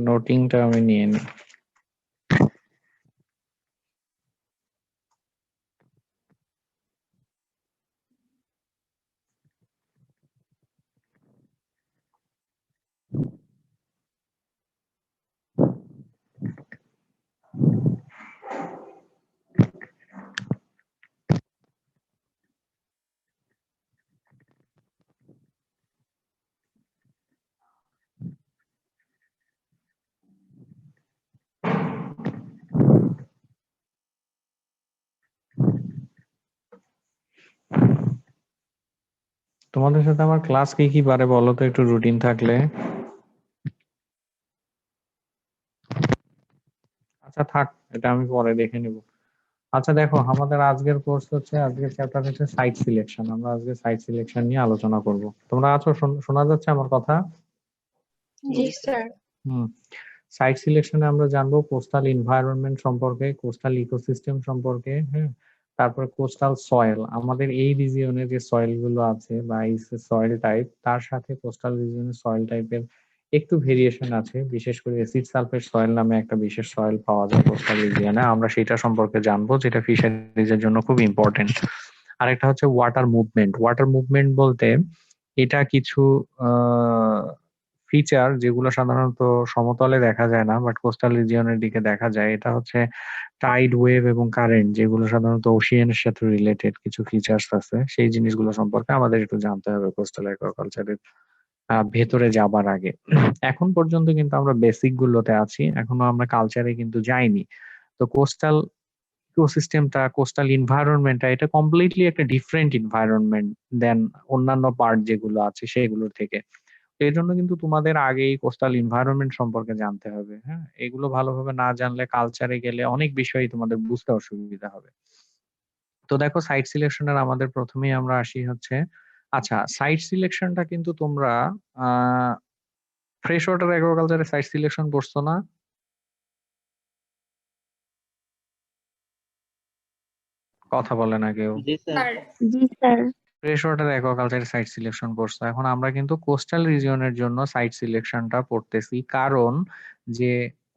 নোটিংটা আমি নিয়ে নিই। তোমাদের সাথে আমার ক্লাস কি কি পারে বলো তো একটু রুটিন থাকলে। আচ্ছা থাক, এটা আমি পরে দেখে নিব। আচ্ছা দেখো, আমাদের আজকের কোর্স হচ্ছে, আজকের চ্যাপ্টার হচ্ছে সাইট সিলেকশন। আমরা আজকে সাইট সিলেকশন নিয়ে আলোচনা করব। তোমরা আছো? শোনা যাচ্ছে আমার কথা? জি স্যার। সাইট সিলেকশনে আমরা জানবো কোস্টাল এনভায়রনমেন্ট সম্পর্কে, কোস্টাল ইকোসিস্টেম সম্পর্কে, হ্যাঁ। তারপরে কোস্টাল সয়েল, আমাদের এই রিজিয়নে যে সয়েল গুলো আছে বা এই সয়েল টাইপ, তার সাথে কোস্টাল রিজিয়নের সয়েল টাইপের একটু ভেরিয়েশন আছে। বিশেষ করে অ্যাসিড সালফেট সয়েল নামে একটা বিশেষ সয়েল পাওয়া যায় কোস্টাল রিজিয়নে, আমরা সেটা সম্পর্কে জানবো, যেটা ফিশারিজের জন্য খুব ইম্পর্টেন্ট। আরেকটা হচ্ছে ওয়াটার মুভমেন্ট। ওয়াটার মুভমেন্ট বলতে এটা কিছু ফিচার যেগুলো সাধারণত সমতলে দেখা যায় না, বাট কোস্টাল রিজিয়নের দিকে দেখা যায়। এটা হচ্ছে টাইড ওয়েভ এবং কারেন্ট, যেগুলো সাধারণত ওশিয়ানের সাথে রিলেটেড কিছু ফিচার্স আছে। সেই জিনিসগুলো সম্পর্কে আমাদের একটু জানতে হবে কোস্টাল অ্যাকুয়াকালচারের ভেতরে যাবার আগে। এখন পর্যন্ত কিন্তু আমরা বেসিক গুলোতে আছি, এখনো আমরা কালচারে কিন্তু যাইনি। তো কোস্টাল ইকোসিস্টেমটা, কোস্টাল এনভায়রনমেন্টটা, এটা কমপ্লিটলি একটা ডিফারেন্ট এনভায়রনমেন্ট দেন অন্যান্য পার্ট যেগুলো আছে সেগুলোর থেকে। তো এই জন্য কিন্তু তোমাদের আগেই কোস্টাল এনভায়রনমেন্ট সম্পর্কে জানতে হবে, হ্যাঁ। এগুলো ভালোভাবে না জানলে কালচারে গেলে অনেক বিষয়ই তোমাদের বুঝতে অসুবিধা হবে। তো দেখো, সাইট সিলেকশনের আমাদের প্রথমেই আমরা আসি হচ্ছে, আচ্ছা সাইট সিলেকশনটা কিন্তু তোমরা ফ্রেশ ওয়াটার অ্যাগ্রিকালচারে সাইট সিলেকশন করছো না? কথা বলে না কেউ। জি স্যার। জি স্যার। ফ্রেশ ওয়াটার অ্যাকুয়াকালচারে সাইট সিলেকশন করছো। এখন আমরা কিন্তু কোস্টাল রিজিয়নের জন্য সাইট সিলেকশনটা পড়তেছি, কারণ যে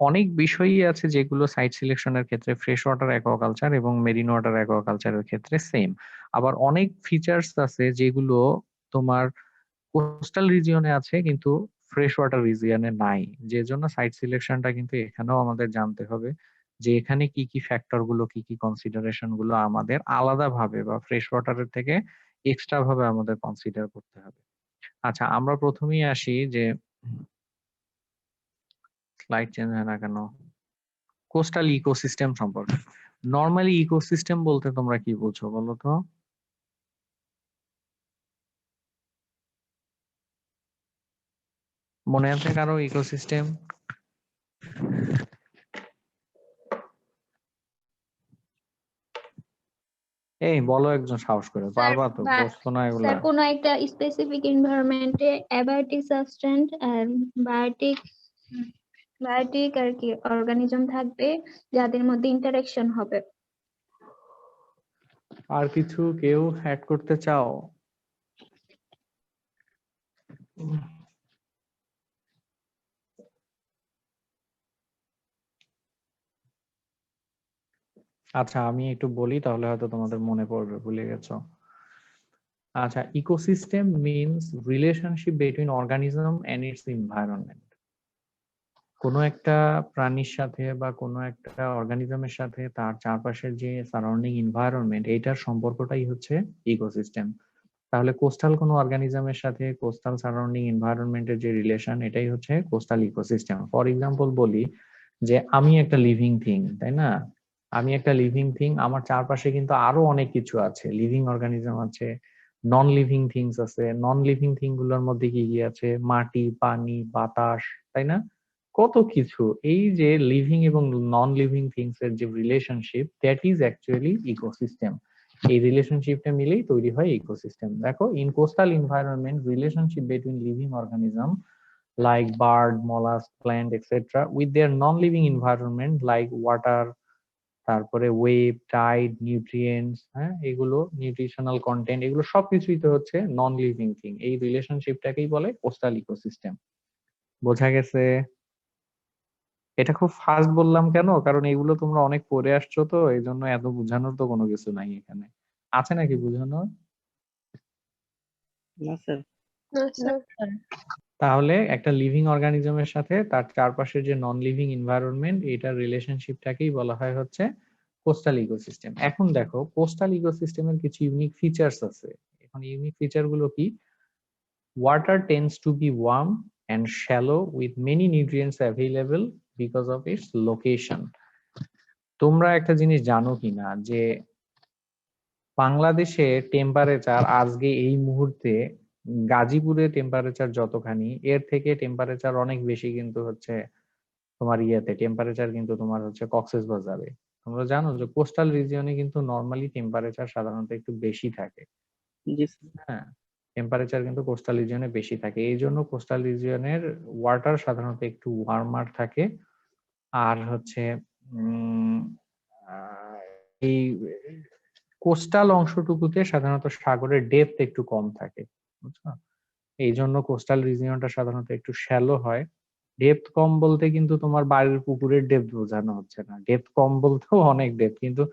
অনেক বিষয়ই আছে যেগুলো সাইট সিলেকশনের ক্ষেত্রে ফ্রেশ ওয়াটার অ্যাকুয়াকালচার এবং মেরিন ওয়াটার অ্যাকুয়াকালচারের ক্ষেত্রে সেম। আবার অনেক ফিচার্স আছে যেগুলো তোমার কোস্টাল রিজিয়নে আছে কিন্তু ফ্রেশ ওয়াটার রিজিয়নে নাই। যে জন্য সাইট সিলেকশনটা কিন্তু এখানেও আমাদের জানতে হবে যে এখানে কি কি ফ্যাক্টর গুলো, কি কি কনসিডারেশন গুলো আমাদের আলাদা ভাবে বা ফ্রেশ ওয়াটারের থেকে এক্সট্রা ভাবে আমাদের কনসিডার করতে হবে। আচ্ছা আমরা প্রথমেই আসি যে, স্লাইড চেঞ্জ হয় না কেন, কোস্টাল ইকোসিস্টেম সম্পর্কে। নর্মালি ইকোসিস্টেম বলতে তোমরা কি বলছো বলো তো? মনে আছে কারো ইকোসিস্টেম? এই বলো একজন সাহস করে, পারবা তো? বসতো না এগুলা। স্যার কোনো একটা স্পেসিফিক এনভায়রনমেন্টে অ্যাবায়োটিক সাবস্টেন্স এন্ড বায়োটিক আর কি অর্গানিজম থাকবে যাদের মধ্যে ইন্টারেকশন হবে। আর কিছু কেউ অ্যাড করতে চাও? আচ্ছা আমি একটু বলি, তাহলে হয়তো তোমাদের মনে পড়বে, ভুলে গেছো। আচ্ছা, ecosystem means relationship between organism and its environment. কোনো একটা প্রাণীর সাথে বা কোনো একটা অর্গানিজমের সাথে তার চারপাশের যে সারাউন্ডিং এনভায়রনমেন্ট, এইটার সম্পর্কটাই হচ্ছে ইকোসিস্টেম। তাহলে কোস্টাল কোনো অর্গানিজমের সাথে কোস্টাল সারাউন্ডিং এনভায়রনমেন্টের যে রিলেশন, এটাই হচ্ছে কোস্টাল ইকোসিস্টেম। ফর এক্সাম্পল বলি যে আমি একটা লিভিং থিং, তাই না? আমি একটা লিভিং থিং, আমার চারপাশে কিন্তু আরো অনেক কিছু আছে, লিভিং অর্গানিজম আছে, নন লিভিং থিংস আছে। নন লিভিং থিং গুলোর মধ্যে কি কি আছে? মাটি, পানি, বাতাস, তাই না? কত কিছু। এই যে লিভিং এবং নন লিভিং থিংস এর যে relationship, that is actually ecosystem. এই রিলেশনশিপটা মিলেই তৈরি হয় ইকোসিস্টেম। দেখো, in coastal environment relationship between living organism like bird, mollusk, plant, etc. with their non-living environment like water, তারপরে ওয়েভ, টাইড, নিউট্রিয়েন্টস, হ্যাঁ, এগুলো নিউট্রিশনাল কন্টেন্ট, এগুলো সবকিছুই তো হচ্ছে নন লিভিং থিং। এই রিলেশনশিপটাকেই বলে কোস্টাল ইকোসিস্টেম। বোঝা গেছে? এটা খুব ফাস্ট বললাম কেন, কারণ এগুলো তোমরা অনেক পড়ে আসছো, তো এই জন্য এত বোঝানোর তো কোনো কিছু নাই এখানে। আছে নাকি বোঝানোর? না স্যার। No, sir. তাহলে একটা লিভিং অর্গানিজমের সাথে তার চারপাশের যে নন লিভিং এনভায়রনমেন্ট, এটার রিলেশনশিপটাকেই বলা হয় হচ্ছে কোস্টাল ইকোসিস্টেম। এখন দেখো কোস্টাল ইকোসিস্টেমের কিছু ইউনিক ফিচার্স আছে। এখন ইউনিক ফিচার গুলো কি? Water tends to be warm and shallow with many nutrients available because of its location. তোমরা একটা জিনিস জানো কিনা যে বাংলাদেশে টেম্পারেচার আজকে এই মুহূর্তে গাজীপুরে টেম্পারেচার যতখানি, এর থেকে টেম্পারেচার অনেক বেশি কিন্তু হচ্ছে তোমার ইয়েতে টেম্পারেচার কিন্তু তোমার হচ্ছে কক্সবাজারে। তোমরা জানো যে কোস্টাল রিজিয়নে কিন্তু নর্মালি টেম্পারেচার সাধারণত একটু বেশি থাকে। জি স্যার। হ্যাঁ, টেম্পারেচার কিন্তু কোস্টাল রিজিয়নে বেশি থাকে, এই জন্য কোস্টাল রিজিয়নের ওয়াটার সাধারণত একটু ওয়ার্মার থাকে। আর হচ্ছে উম এই কোস্টাল অংশটুকুতে সাধারণত সাগরের ডেপথ একটু কম থাকে, বুঝছো? এই জন্য কোস্টাল রিজিয়নটা সাধারণত একটু শ্যালো হয়। ডেপথ কম বলতে কিন্তু তোমার বাড়ির পুকুরের ডেপথ বোঝানো হচ্ছে না, ডেপথ কম বলতেও অনেক ডেপথ, কিন্তু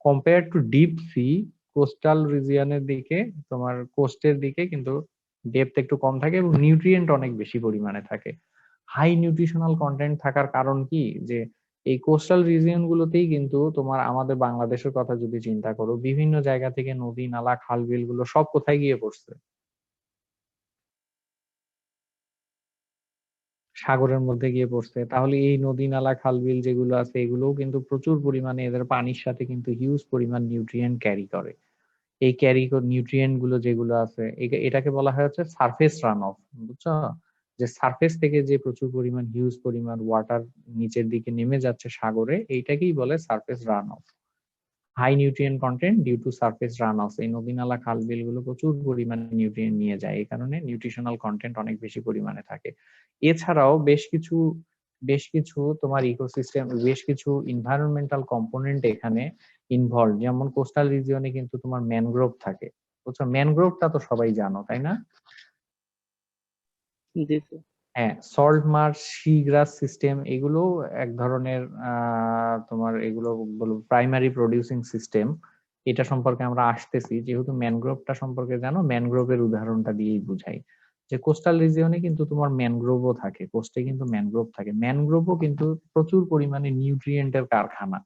compare to deep sea coastal রিজিয়নের দিকে, তোমার কোস্টের দিকে কিন্তু ডেপথ একটু কম থাকে এবং নিউট্রিয়েন্ট অনেক বেশি পরিমাণে থাকে। হাই নিউট্রিশনাল কন্টেন্ট থাকার কারণ কি, যে এই কোস্টাল রিজিয়ন গুলোতেই কিন্তু তোমার আমাদের বাংলাদেশের কথা যদি চিন্তা করো, বিভিন্ন জায়গা থেকে নদী নালা খাল বিল গুলো সব কোথায় গিয়ে পড়ছে? সাগরের মধ্যে গিয়ে পড়ছে। তাহলে এই নদী নালা খাল বিল যেগুলো আছে এগুলোও কিন্তু প্রচুর পরিমাণে এদের পানির সাথে কিন্তু হিউজ পরিমাণ নিউট্রিয়েন্ট ক্যারি করে। এই নিউট্রিয়েন্ট গুলো যেগুলো আছে এটাকে বলা হয় হচ্ছে সারফেস রান অফ, বুঝছো? যে সারফেস থেকে যে প্রচুর পরিমাণ হিউজ পরিমাণ ওয়াটার নিচের দিকে নেমে যাচ্ছে সাগরে, এইটাকেই বলে surface run off. High nutrient content due to surface run off. এই নদী নালা খাল বিল গুলো প্রচুর পরিমাণে নিউট্রিয়েন্ট নিয়ে যায়, এই কারণে নিউট্রিশনাল কন্টেন্ট অনেক বেশি পরিমাণে থাকে। এছাড়াও বেশ কিছু তোমার ইকোসিস্টেম, বেশ কিছু এনভায়রনমেন্টাল কম্পোনেন্ট এখানে ইনভলভ। যেমন কোস্টাল রিজিয়নে কিন্তু তোমার ম্যানগ্রোভ থাকে, বুঝছো? ম্যানগ্রোভটা তো সবাই জানো, তাই না? জি স্যার। হ্যাঁ, সল্ট মার্শ, সি গ্রাস সিস্টেম, এগুলো এক ধরনের তোমার এগুলো বলো প্রাইমারি প্রডিউসিং সিস্টেম। এটা সম্পর্কে আমরা আসতেছি, যেহেতু ম্যানগ্রোভটা সম্পর্কে জানো, ম্যানগ্রোভের উদাহরণটা দিয়েই বুঝাই যে কোস্টাল রিজিয়নে কিন্তু তোমার ম্যানগ্রোভও থাকে, কোস্টে কিন্তু ম্যানগ্রোভ থাকে। ম্যানগ্রোভও কিন্তু প্রচুর পরিমাণে নিউট্রিয়েন্টের কারখানা।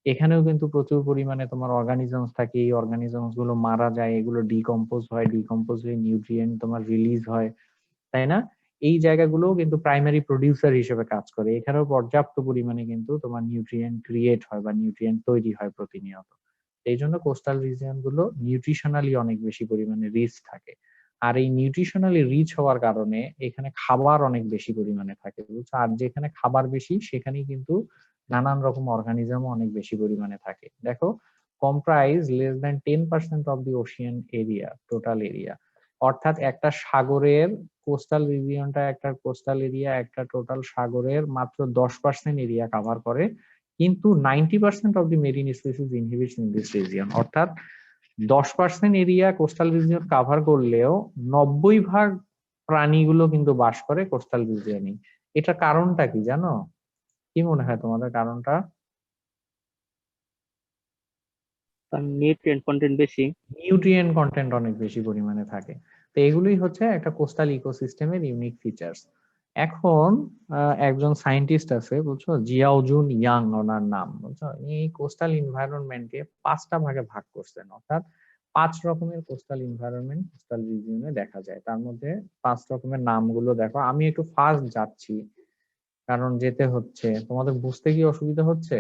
এখানেও কিন্তু প্রচুর পরিমাণে তোমার অর্গানিজমস থাকে, এই অর্গানিজমস গুলো মারা যায়, এগুলো ডিকম্পোজ হয়, ডিকম্পোজ হয়ে নিউট্রিয়েন্ট তোমার রিলিজ হয়, তাই না? এই জায়গাগুলোও কিন্তু প্রাইমারি প্রডিউসার হিসেবে কাজ করে। এখানেও পর্যাপ্ত পরিমাণে কিন্তু তোমার নিউট্রিয়েন্ট ক্রিয়েট হয় বা নিউট্রিয়েন্ট তৈরি হয় প্রতিনিয়ত। এই জন্য কোস্টাল রিজিয়ন গুলো নিউট্রিশনালি অনেক বেশি পরিমাণে রিচ থাকে। আর এই নিউট্রিশনালি রিচ হওয়ার কারণে এখানে খাবার অনেক বেশি পরিমাণে থাকে, বুঝছো? আর যেখানে খাবার বেশি সেখানেই কিন্তু নানান রকম অর্গানিজমও অনেক বেশি পরিমাণে থাকে। দেখো, comprise less than 10% of the Ocean area, total area. অর্থাৎ একটা সাগরের কোস্টাল রিজিয়নটা, একটা কোস্টাল এরিয়া একটা টোটাল সাগরের মাত্র 10% এরিয়া কভার করে, কিন্তু 90% of the marine species inhibits in this region. অর্থাৎ 10% এরিয়া কোস্টাল রিজিয়ন কভার করলেও 90% প্রাণীগুলো কিন্তু বাস করে কোস্টাল রিজিয়নে। এটা কারণটা কি জানো? কি মনে হয় তোমাদের কারণটা? তার নিউট্রিয়েন্ট কন্টেন্ট বেশি। নিউট্রিয়েন্ট কন্টেন্ট অনেক বেশি পরিমাণে থাকে। তো এগুলোই হচ্ছে একটা কোস্টাল ইকোসিস্টেমের ইউনিক ফিচার্স। এখন একজন সায়েন্টিস্ট আছে, বুঝছো, জিয়াওজুন ইয়াং ওনার নাম, বুঝছো? এই কোস্টাল এনভায়রনমেন্টকে 5টা ভাগে ভাগ করছেন, অর্থাৎ 5 রকমের কোস্টাল এনভায়রনমেন্ট কোস্টাল রিজিয়নে দেখা যায়। তার মধ্যে 5 রকমের নামগুলো দেখো, আমি একটু ফাস্ট যাচ্ছি কারণ যেতে হচ্ছে। তোমাদের বুঝতে কি অসুবিধা হচ্ছে?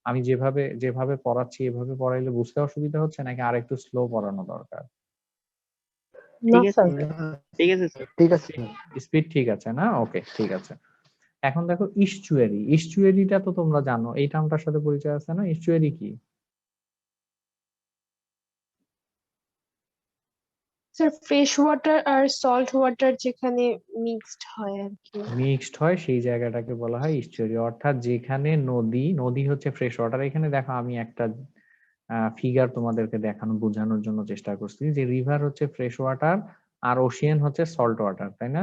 আমি যেভাবে যেভাবে পড়াচ্ছি এভাবে পড়াইলে বুঝতে অসুবিধা হচ্ছে, নাকি আর একটু স্লো পড়ানো দরকার? No, ঠিক আছে sir. ঠিক আছে স্যার। ঠিক আছে। স্পিড ঠিক আছে না? ওকে, ঠিক আছে। এখন দেখো ইস্চুয়ারি। ইস্চুয়ারিটা তো তোমরা জানো, এই টার্মটার সাথে পরিচয় আছে না? ইস্চুয়ারি কি? স্যার ফ্রেশ ওয়াটার আর সল্ট ওয়াটার যেখানে মিক্সড হয় আর কি। মিক্সড হয় সেই জায়গাটাকে বলা হয় ইস্চুয়ারি। অর্থাৎ যেখানে নদী, নদী হচ্ছে ফ্রেশ ওয়াটার। এখানে দেখো আমি একটা ফিগার তোমাদেরকে দেখানো বোঝানোর জন্য চেষ্টা করছি যে রিভার হচ্ছে ফ্রেশ ওয়াটার আর ওশিয়ান হচ্ছে সল্ট ওয়াটার, তাই না?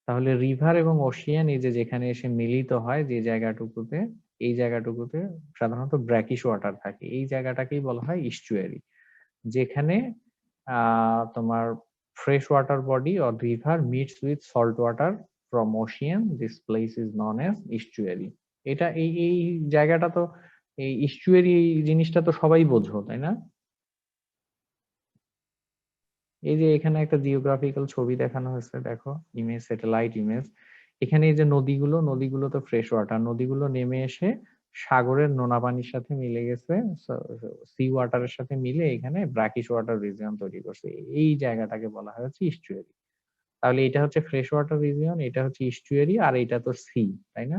তাহলে রিভার এবং ওশিয়ান এই যে যেখানে এসে মিলিত হয় যে জায়গাটুকুতে, এই জায়গাটুকুতে সাধারণত ব্র্যাকিশ ওয়াটার থাকে, এই জায়গাটাকেই বলা হয় ইস্চুয়ারি। যেখানে তোমার fresh water body or river meets with salt water from ocean, this place is known as estuary. এটা এই জায়গাটা তো, এই ইস্চুয়ারি জিনিসটা তো সবাই বোঝো, তাই না? এই যে এখানে একটা জিওগ্রাফিক্যাল ছবি দেখানো হয়েছে, দেখো ইমেজ, স্যাটেলাইট ইমেজ। এখানে এই যে নদীগুলো তো ফ্রেশ ওয়াটার, নদীগুলো নেমে এসে সাগরের নোনা পানির সাথে মিলে গেছে, সি ওয়াটারের সাথে মিলে এখানে ব্র্যাকিশ ওয়াটার রিজিয়ন তৈরি করছে। এই জায়গাটাকে বলা হয় হচ্ছে ইস্চুয়ারি। তাহলে এটা হচ্ছে ফ্রেশ ওয়াটার রিজিয়ন, এটা হচ্ছে ইস্চুয়ারি, আর এটা তো সি, তাই না?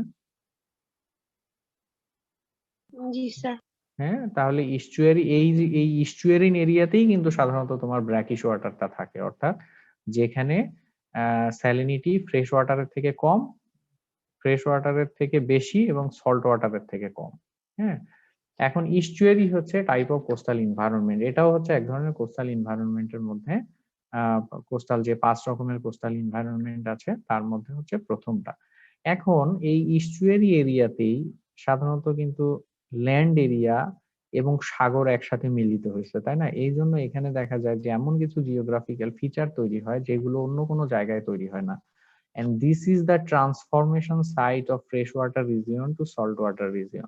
জি স্যার। হ্যাঁ, তাহলে ইস্চুয়ারি, এই ইস্চুয়ারিন এরিয়াতেই কিন্তু সাধারণত তোমার ব্র্যাকিশ ওয়াটারটা থাকে, অর্থাৎ যেখানে স্যালিনিটি ফ্রেশ ওয়াটারের থেকে কম, ফ্রেশ ওয়াটারের থেকে বেশি এবং সল্ট ওয়াটারের থেকে কম। হ্যাঁ, এখন ইস্চুয়ারি হচ্ছে টাইপ অফ কোস্টাল এনভায়রনমেন্ট, এটাও হচ্ছে এক ধরনের কোস্টাল এনভায়রনমেন্টের মধ্যে, কোস্টাল যে 5 রকমের কোস্টাল এনভায়রনমেন্ট আছে তার মধ্যে হচ্ছে প্রথমটা। এখন এই ইস্চুয়ারি এরিয়াতেই সাধারণত কিন্তু ল্যান্ড এরিয়া এবং সাগর একসাথে মিলিত হয়েছে, তাই না? এই জন্য এখানে দেখা যায় যে এমন কিছু জিওগ্রাফিক্যাল ফিচার তৈরি হয় যেগুলো অন্য কোনো জায়গায় তৈরি হয় না। And this is the transformation site of freshwater region to saltwater region.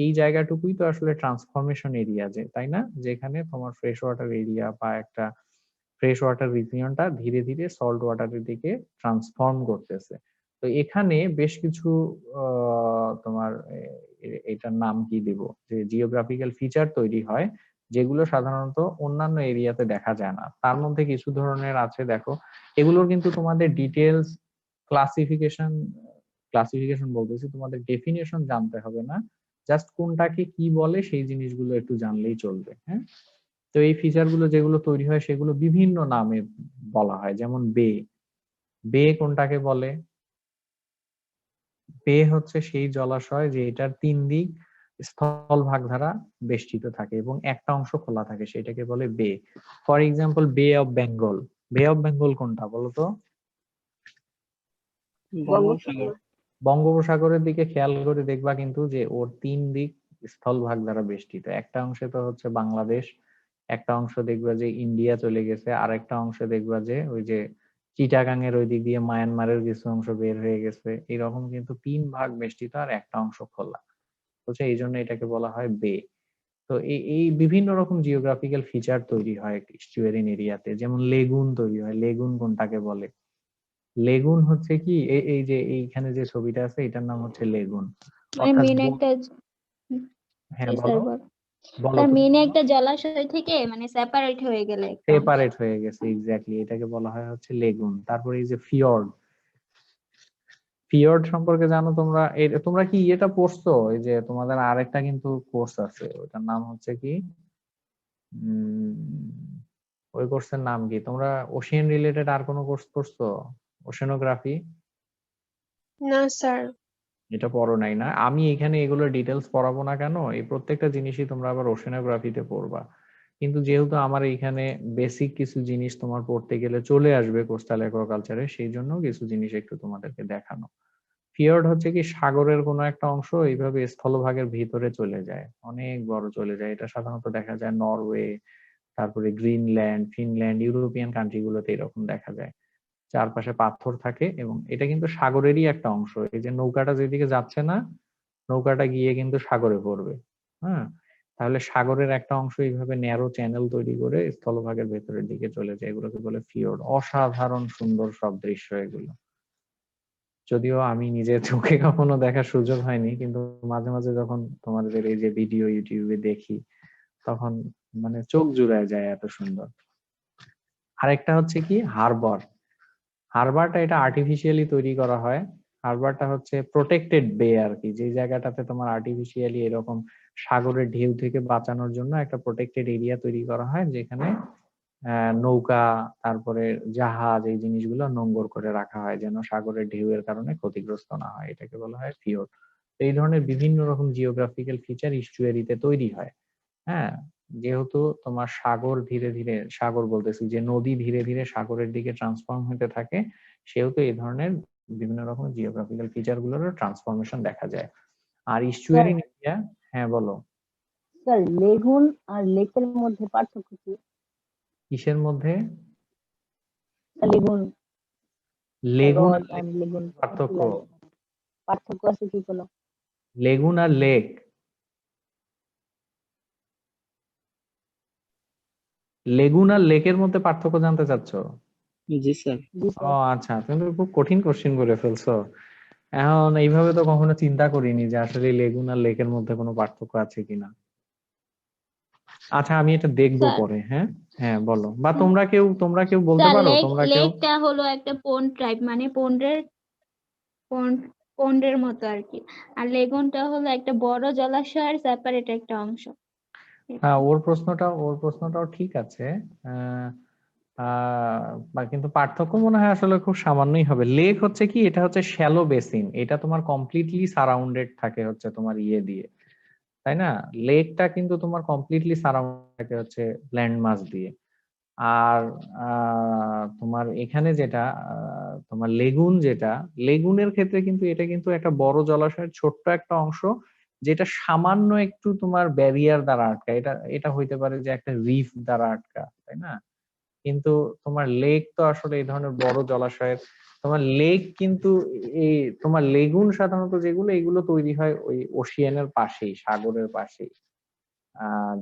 এই জায়গাটুকুই তো আসলে ট্রান্সফরমেশন এরিয়া, যে তাই না, যেখানে তোমার ফ্রেশ ওয়াটার এরিয়া বা একটা ফ্রেশ ওয়াটার রিজিয়নটা ধীরে ধীরে সল্ট ওয়াটারের দিকে ট্রান্সফর্ম করতেছে। তো এখানে বেশ কিছু তোমার এটার নাম কি দিব, যে জিওগ্রাফিক্যাল ফিচার তৈরি হয় যেগুলো সাধারণত অন্যান্য এরিয়াতে দেখা যায় না। তার মধ্যে কিছু ধরনের আছে, দেখো এগুলোর কিন্তু তোমাদের ডিটেলস ক্লাসিফিকেশন বলতেছি, তোমাদের ডেফিনেশন জানতে হবে না, জাস্ট কোনটাকে কি বলে সেই জিনিসগুলো একটু জানলেই চলবে। হ্যাঁ, তো এই ফিচার গুলো যেগুলো তৈরি হয় সেগুলো বিভিন্ন নামে বলা হয়, যেমন বে কোনটাকে বলে? বে হচ্ছে সেই জলাশয় যে এটার 3 দিক স্থলভাগ দ্বারা বেষ্টিত থাকে এবং একটা অংশ খোলা থাকে, সেটাকে বলে বে। ফর এক্সাম্পল বে অফ বেঙ্গল। বে অফ বেঙ্গল কোনটা বলো তো? বঙ্গোপসাগর। বঙ্গোপসাগরের দিকে খেয়াল করে দেখবা কিন্তু যে ওর 3 দিক স্থলভাগ দ্বারা বেষ্টিত। একটা অংশে তো হচ্ছে বাংলাদেশ, একটা অংশ দেখবা যে ইন্ডিয়া চলে গেছে, আর একটা অংশে দেখবা যে ওই যে চিটাগাং এর ওই দিক দিয়ে মায়ানমারের কিছু অংশ বের হয়ে গেছে। এরকম কিন্তু 3 ভাগ বেষ্টিত আর একটা অংশ খোলা, বুঝছো? এই জন্য এটাকে বলা হয় বে। তো এই বিভিন্ন রকম জিওগ্রাফিক্যাল ফিচার তৈরি হয় ইস্চুয়ারিন এরিয়াতে, যেমন লেগুন তৈরি হয়। লেগুন কোনটাকে বলে? লেগুন হচ্ছে কি, এই যে এইখানে যে ছবিটা আছে এটার নাম হচ্ছে লেগুন, মানে অর্থাৎ মেন একটা, হ্যাঁ স্যার বলো, বল, বলো তার তুমি মেন বলো। একটা জলাশয় থেকে মানে সেপারেট হয়ে গেলে একটা অংশ। সেপারেট হয়ে গেছে, এক্স্যাক্টলি, এটাকে বলা হয় হচ্ছে লেগুন। তারপরে এই যে ফিয়র্ড, ফিয়র্ড সম্পর্কে জানো তোমরা? তোমরা কি এটা পড়ছো? এই যে তোমাদের আরেকটা কিন্তু কোর্স আছে, ওটার নাম হচ্ছে কি, ওই কোর্সের নাম কি? তোমরা ওশিয়ান রিলেটেড আর কোনো কোর্স পড়ছো? ওশেনোগ্রাফি? না স্যার। এটা পড়ো নাই না? আমি এখানে এগুলো ডিটেলস পড়াবো না কেন, এই প্রত্যেকটা জিনিসই তোমরা আবার ওশেনোগ্রাফিতে পড়বা। কিন্তু যেহেতু আমার এখানে বেসিক কিছু জিনিস তোমার পড়তে গেলে চলে আসবে কোস্টাল অ্যাকুয়াকালচারে, সেই জন্য কিছু জিনিস একটু তোমাদেরকে দেখানো। ফিয়র্ড হচ্ছে কি, সাগরের কোনো একটা অংশ এইভাবে স্থলভাগের ভিতরে চলে যায়, অনেক বড় চলে যায়। এটা সাধারণত দেখা যায় নরওয়ে, তারপরে গ্রিনল্যান্ড, ফিনল্যান্ড, ইউরোপিয়ান কান্ট্রি গুলোতে এরকম দেখা যায়। চারপাশে পাথর থাকে এবং এটা কিন্তু সাগরেরই একটা অংশ। এই যে নৌকাটা যেদিকে যাচ্ছে না, নৌকাটা গিয়ে কিন্তু সাগরে পড়বে। হ্যাঁ, তাহলে সাগরের একটা অংশ এইভাবে ন্যারো চ্যানেল তৈরি করে স্থলভাগের ভেতরের দিকে চলে যায়, এগুলোকে বলে ফিয়র্ড। অসাধারণ সুন্দর সব দৃশ্য এগুলো, যদিও আমি নিজের চোখে কখনো দেখার সুযোগ হয়নি, কিন্তু মাঝে মাঝে যখন তোমাদের এই যে ভিডিও ইউটিউবে দেখি তখন মানে চোখ জুড়ায় যায়, এত সুন্দর। আরেকটা হচ্ছে কি হারবার। হারবারটা এটা আর্টিফিশিয়ালি তৈরি করা হয়। হারবারটা হচ্ছে প্রোটেক্টেড বে আর কি, যে জায়গাটাতে তোমার আর্টিফিশিয়ালি এরকম সাগরের ঢেউ থেকে বাঁচানোর জন্য একটা প্রোটেক্টেড এরিয়া তৈরি করা হয়, যেখানে নৌকা, তারপরে জাহাজ, এই জিনিসগুলো নোঙ্গর করে রাখা হয় যেন সাগরের ঢেউয়ের কারণে ক্ষতিগ্রস্ত না হয়। এটাকে বলা হয় ফিয়র্ড। এই ধরনের বিভিন্ন রকম জিওগ্রাফিক্যাল ফিচার ইস্চুয়ারিতে তৈরি হয়। হ্যাঁ, যেহেতু তোমার সাগর ধীরে ধীরে, সাগর বলতেছি যে নদী ধীরে ধীরে সাগরের দিকে ট্রান্সফর্ম হতে থাকে, সেহেতু এই ধরনের বিভিন্ন রকম জিওগ্রাফিক্যাল ফিচার গুলোর ট্রান্সফরমেশন দেখা যায়। আর ইস্চুয়ারি এরিয়া, হ্যাঁ বলো। স্যার লেগুন আর লেকের মধ্যে পার্থক্য কি? কিসের মধ্যে? লেগুন লেগুন হ্রদ আর আর লেগুন পার্থক্য? পার্থক্য আছে কি কোনো? লেগুন আর লেক, লেগুন আর লেকের মধ্যে পার্থক্য জানতে চাচ্ছ? জি স্যার। জি ও স্যার। আচ্ছা, তুমি তো খুব কঠিন কোশ্চেন করে ফেলছো। এখন এইভাবে তো কখনো চিন্তা করিনি যে আসলে লেগুন আর লেকের মধ্যে কোনো পার্থক্য আছে কিনা। আচ্ছা আমি এটা দেখবো স্যার পরে। হ্যাঁ হ্যাঁ বলো, বা তোমরা কেউ বলতে স্যার পারো, তোমরা কেউ। লেকটা হলো একটা পন্ড টাইপ, মানে পন্ডের মতো আর কি। আর লেগুনটা হলো একটা বড় জলাশয়ের সেপারেট একটা অংশ। হ্যাঁ ওর প্রশ্নটাও ঠিক আছে। আহ, কিন্তু পার্থক্য মনে হয় আসলে খুব সামান্যই হবে। লেক হচ্ছে কি, এটা হচ্ছে শ্যালো বেসিন, এটা তোমার কমপ্লিটলি সারাউন্ডেড থাকে হচ্ছে তোমার ইয়ে দিয়ে, তাই না? লেকটা কিন্তু তোমার কমপ্লিটলি সারাউন্ড থাকে হচ্ছে ল্যান্ড মাস দিয়ে। আর তোমার এখানে যেটা তোমার লেগুন, যেটা লেগুনের ক্ষেত্রে কিন্তু এটা কিন্তু একটা বড় জলাশয়ের ছোট্ট একটা অংশ, যেটা সামান্য একটু তোমার ব্যারিয়ার দ্বারা আটকা। এটা এটা হইতে পারে যে একটা রিফ দ্বারা আটকা, তাই না? কিন্তু তোমার লেক তো আসলে এই ধরনের বড় জলাশয়ের, তোমার লেক কিন্তু এই তোমার লেগুন সাধারণত যেগুলো, এগুলো তৈরি হয় ওই ওশিয়ানের পাশেই, সাগরের পাশেই।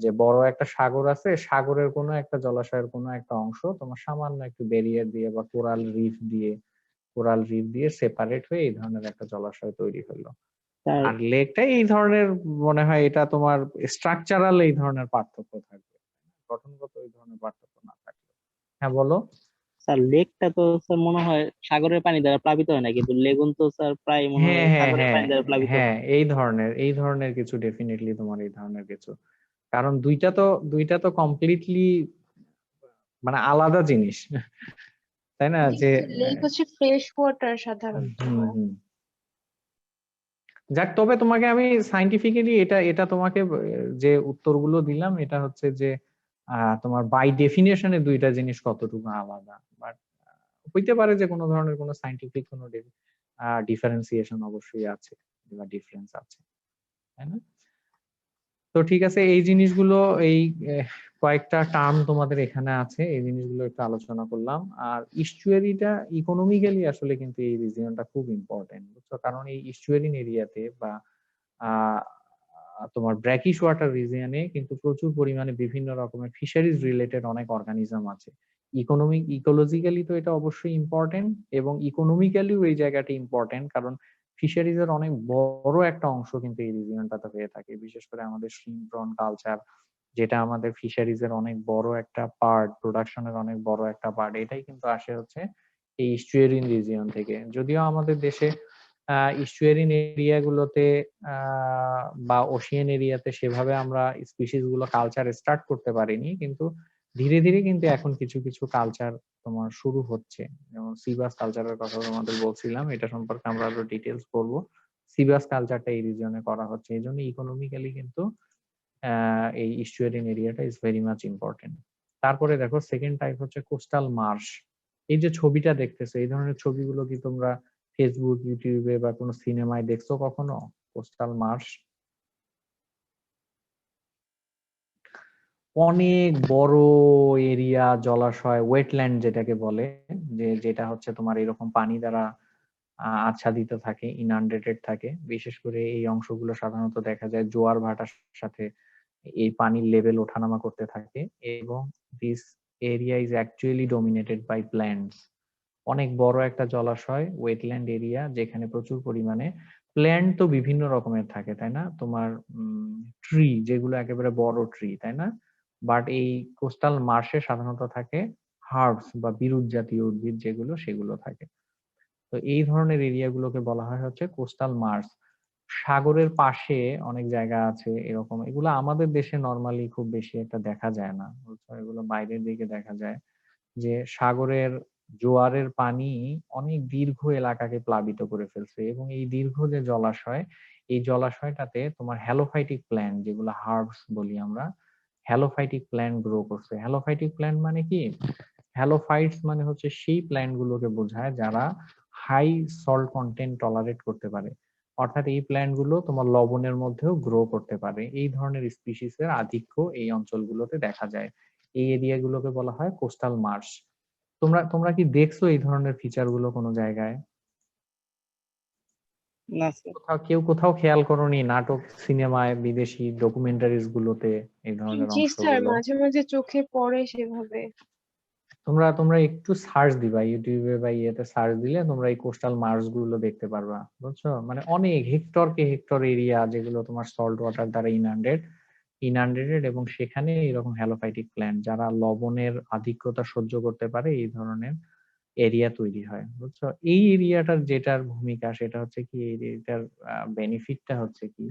যে বড় একটা সাগর আছে, সাগরের কোনো একটা জলাশয়ের কোনো একটা অংশ তোমার সামান্য একটু ব্যারিয়ার দিয়ে বা কোরাল রিফ দিয়ে সেপারেট হয়ে এই ধরনের একটা জলাশয় তৈরি হলো। স্যার আর লেকটা এই ধরনের মনে হয়, এটা তোমার স্ট্রাকচারাল এই ধরনের পার্থক্য থাকবে, গঠনগত এই ধরনের পার্থক্য না থাকবে। হ্যাঁ বলো। স্যার লেকটা তো স্যার মনে হয় সাগরের পানি দ্বারা প্লাবিত হয় না, কিন্তু লেগুন তো স্যার প্রায় মনে হয় হ্যাঁ হ্যাঁ সাগরের হ্যাঁ পানি দ্বারা প্লাবিত হ্যাঁ, হয়। এই ধরনের কিছু ডেফিনেটলি তোমার এই ধরনের কিছু, কারণ দুইটা তো কমপ্লিটলি মানে আলাদা জিনিস, তাই না? যে লেক হচ্ছে ফ্রেশ ওয়াটার সাধারণত হুম হয়। হুম। যাক, তবে তোমাকে আমি সাইন্টিফিক্যালি এটা এটা তোমাকে যে উত্তরগুলো দিলাম, এটা হচ্ছে যে তোমার বাই ডেফিনেশনে দুইটা জিনিস কতটুকু আলাদা, বাট হইতে পারে যে কোনো ধরনের কোনো সাইন্টিফিক কোনো ডিফারেন্সিয়েশন অবশ্যই আছে বা ডিফারেন্স আছে, তাই না? তো ঠিক আছে, এই জিনিসগুলো, এই কয়েকটা টার্ম তোমাদের এখানে আছে, এই জিনিসগুলো একটু আলোচনা করলাম। আর ইস্চুয়ারিটা ইকোনমিক্যালি আসলে কিন্তু এই রিজিয়নটা খুব ইম্পর্টেন্ট, বুঝছো? কারণ এই ইস্চুয়ারিন এরিয়াতে বা আহ, তোমার ব্র্যাকিশ ওয়াটার রিজিয়নে কিন্তু প্রচুর পরিমাণে বিভিন্ন রকমের ফিশারিজ রিলেটেড অনেক অর্গানিজম আছে। ইকোলজিক্যালি তো এটা অবশ্যই ইম্পর্টেন্ট, এবং ইকোনমিক্যালিও এই জায়গাটা ইম্পর্টেন্ট, কারণ ফিশারিজ এর অনেক বড় একটা অংশ কিন্তু এই রিজিয়নটাতে হয়ে থাকে। বিশেষ করে আমাদের শ্রিম্প প্রন কালচার, যেটা আমাদের ফিশারিজ এর অনেক বড় একটা পার্ট, প্রোডাকশনের অনেক বড় একটা পার্ট, এটাই কিন্তু আসে হচ্ছে এই ইস্চুয়ারিন রিজিয়ন থেকে। যদিও আমাদের দেশে ইস্চুয়ারিন এরিয়া গুলোতে বা ওশিয়ান এরিয়াতে সেভাবে আমরা স্পিসিস গুলো কালচার স্টার্ট করতে পারিনি, কিন্তু ধীরে ধীরে কিন্তু এখন কিছু কিছু কালচার তোমার শুরু হচ্ছে। যেমন সিবাস কালচারের কথা তোমাদের বলছিলাম, এটা সম্পর্কে আমরা আরো ডিটেলস করবো। সিবাস কালচারটা এই রিজনে করা হচ্ছে, এই জন্য ইকোনমিক্যালি কিন্তু এই ইস্চুয়ারিন এরিয়াটা ইজ ভেরি মাচ ইম্পর্টেন্ট। তারপরে দেখো সেকেন্ড টাইপ হচ্ছে কোস্টাল মার্শ। এই যে ছবিটা দেখতেছো, এই ধরনের ছবিগুলো কি তোমরা ফেসবুক, ইউটিউবে বা কোনো সিনেমায় দেখছো কখনো? কোস্টাল মার্শ অনেক বড় এরিয়া, জলাশয়, ওয়েটল্যান্ড যেটাকে বলে, যেটা হচ্ছে তোমার এরকম পানি দ্বারা আচ্ছাদিত থাকে, ইনান্ডেটেড থাকে। বিশেষ করে এই অংশগুলো সাধারণত দেখা যায় জোয়ার ভাটার সাথে এই পানির লেভেল ওঠানামা করতে থাকে, এবং this area is actually dominated by plants. অনেক বড় একটা জলাশয়, ওয়েটল্যান্ড এরিয়া, যেখানে প্রচুর পরিমাণে প্ল্যান্ট তো বিভিন্ন রকমের থাকে, তাই না? তোমার ট্রি যেগুলো একেবারে বড় ট্রি, তাই না? বাট এই কোস্টাল মার্শে সাধারণত থাকে হার্বস বা বিরুৎ জাতীয় উদ্ভিদ, যেগুলো সেগুলো থাকে। তো এই ধরনের এরিয়াগুলোকে বলা হয় হচ্ছে কোস্টাল মার্শ। সাগরের পাশে অনেক জায়গা আছে এরকম, এগুলো আমাদের দেশে নরমালি খুব বেশি একটা দেখা যায় না, বুঝছো? এগুলো বাইরের দিকে দেখা যায়, যে সাগরের জোয়ারের পানি অনেক দীর্ঘ এলাকাকে প্লাবিত করে ফেলছে, এবং এই দীর্ঘ যে জলাশয়, এই জলাশয়টাতে তোমার হ্যালোফাইটিক প্ল্যান্ট, যেগুলো হার্বস বলি আমরা, হ্যালোফাইটিক প্ল্যান্ট গ্রো করছে। হ্যালোফাইটিক প্ল্যান্ট মানে কি? হ্যালোফাইটস মানে হচ্ছে সেই প্ল্যান্ট গুলোকে বোঝায় যারা হাই সল্ট কন্টেন্ট টলারেট করতে পারে, অর্থাৎ এই প্ল্যান্ট গুলো তোমার লবণের মধ্যেও গ্রো করতে পারে। এই ধরনের স্পিসিসের আধিক্য এই অঞ্চলগুলোতে দেখা যায়। এই এরিয়া গুলোকে বলা হয় কোস্টাল মার্শ। তোমরা তোমরা কি দেখছো এই ধরনের ফিচার গুলো কোনো জায়গায়? না স্যার। কোথাও খেয়াল করোনি নাটক, সিনেমায়, বিদেশি ডকুমেন্টারিজ গুলোতে এই ধরনের জি স্যার, অংশগুলো? মাঝে মাঝে চোখে পড়ে সেভাবে। তোমরা তোমরা একটু সার্চ দিবা ইউটিউবে বা ইয়েতে, সার্চ দিলে তোমরা এই কোস্টাল মার্শ গুলো দেখতে পারবা, বুঝছো? মানে অনেক হেক্টরকে হেক্টর এরিয়া যেগুলো তোমার সল্ট ওয়াটার দ্বারা ইনান্ডেটেড, এবং সেখানে এরকম হ্যালোফাইটিক প্ল্যান্ট যারা লবণের আধিক্যতা সহ্য করতে পারে এই ধরনের এরিয়া তৈরি হয়, বুঝছো? এই এরিয়াটার যেটার ভূমিকা সেটা হচ্ছে কি, এই এরিয়াটার বেনিফিটটা হচ্ছে কি,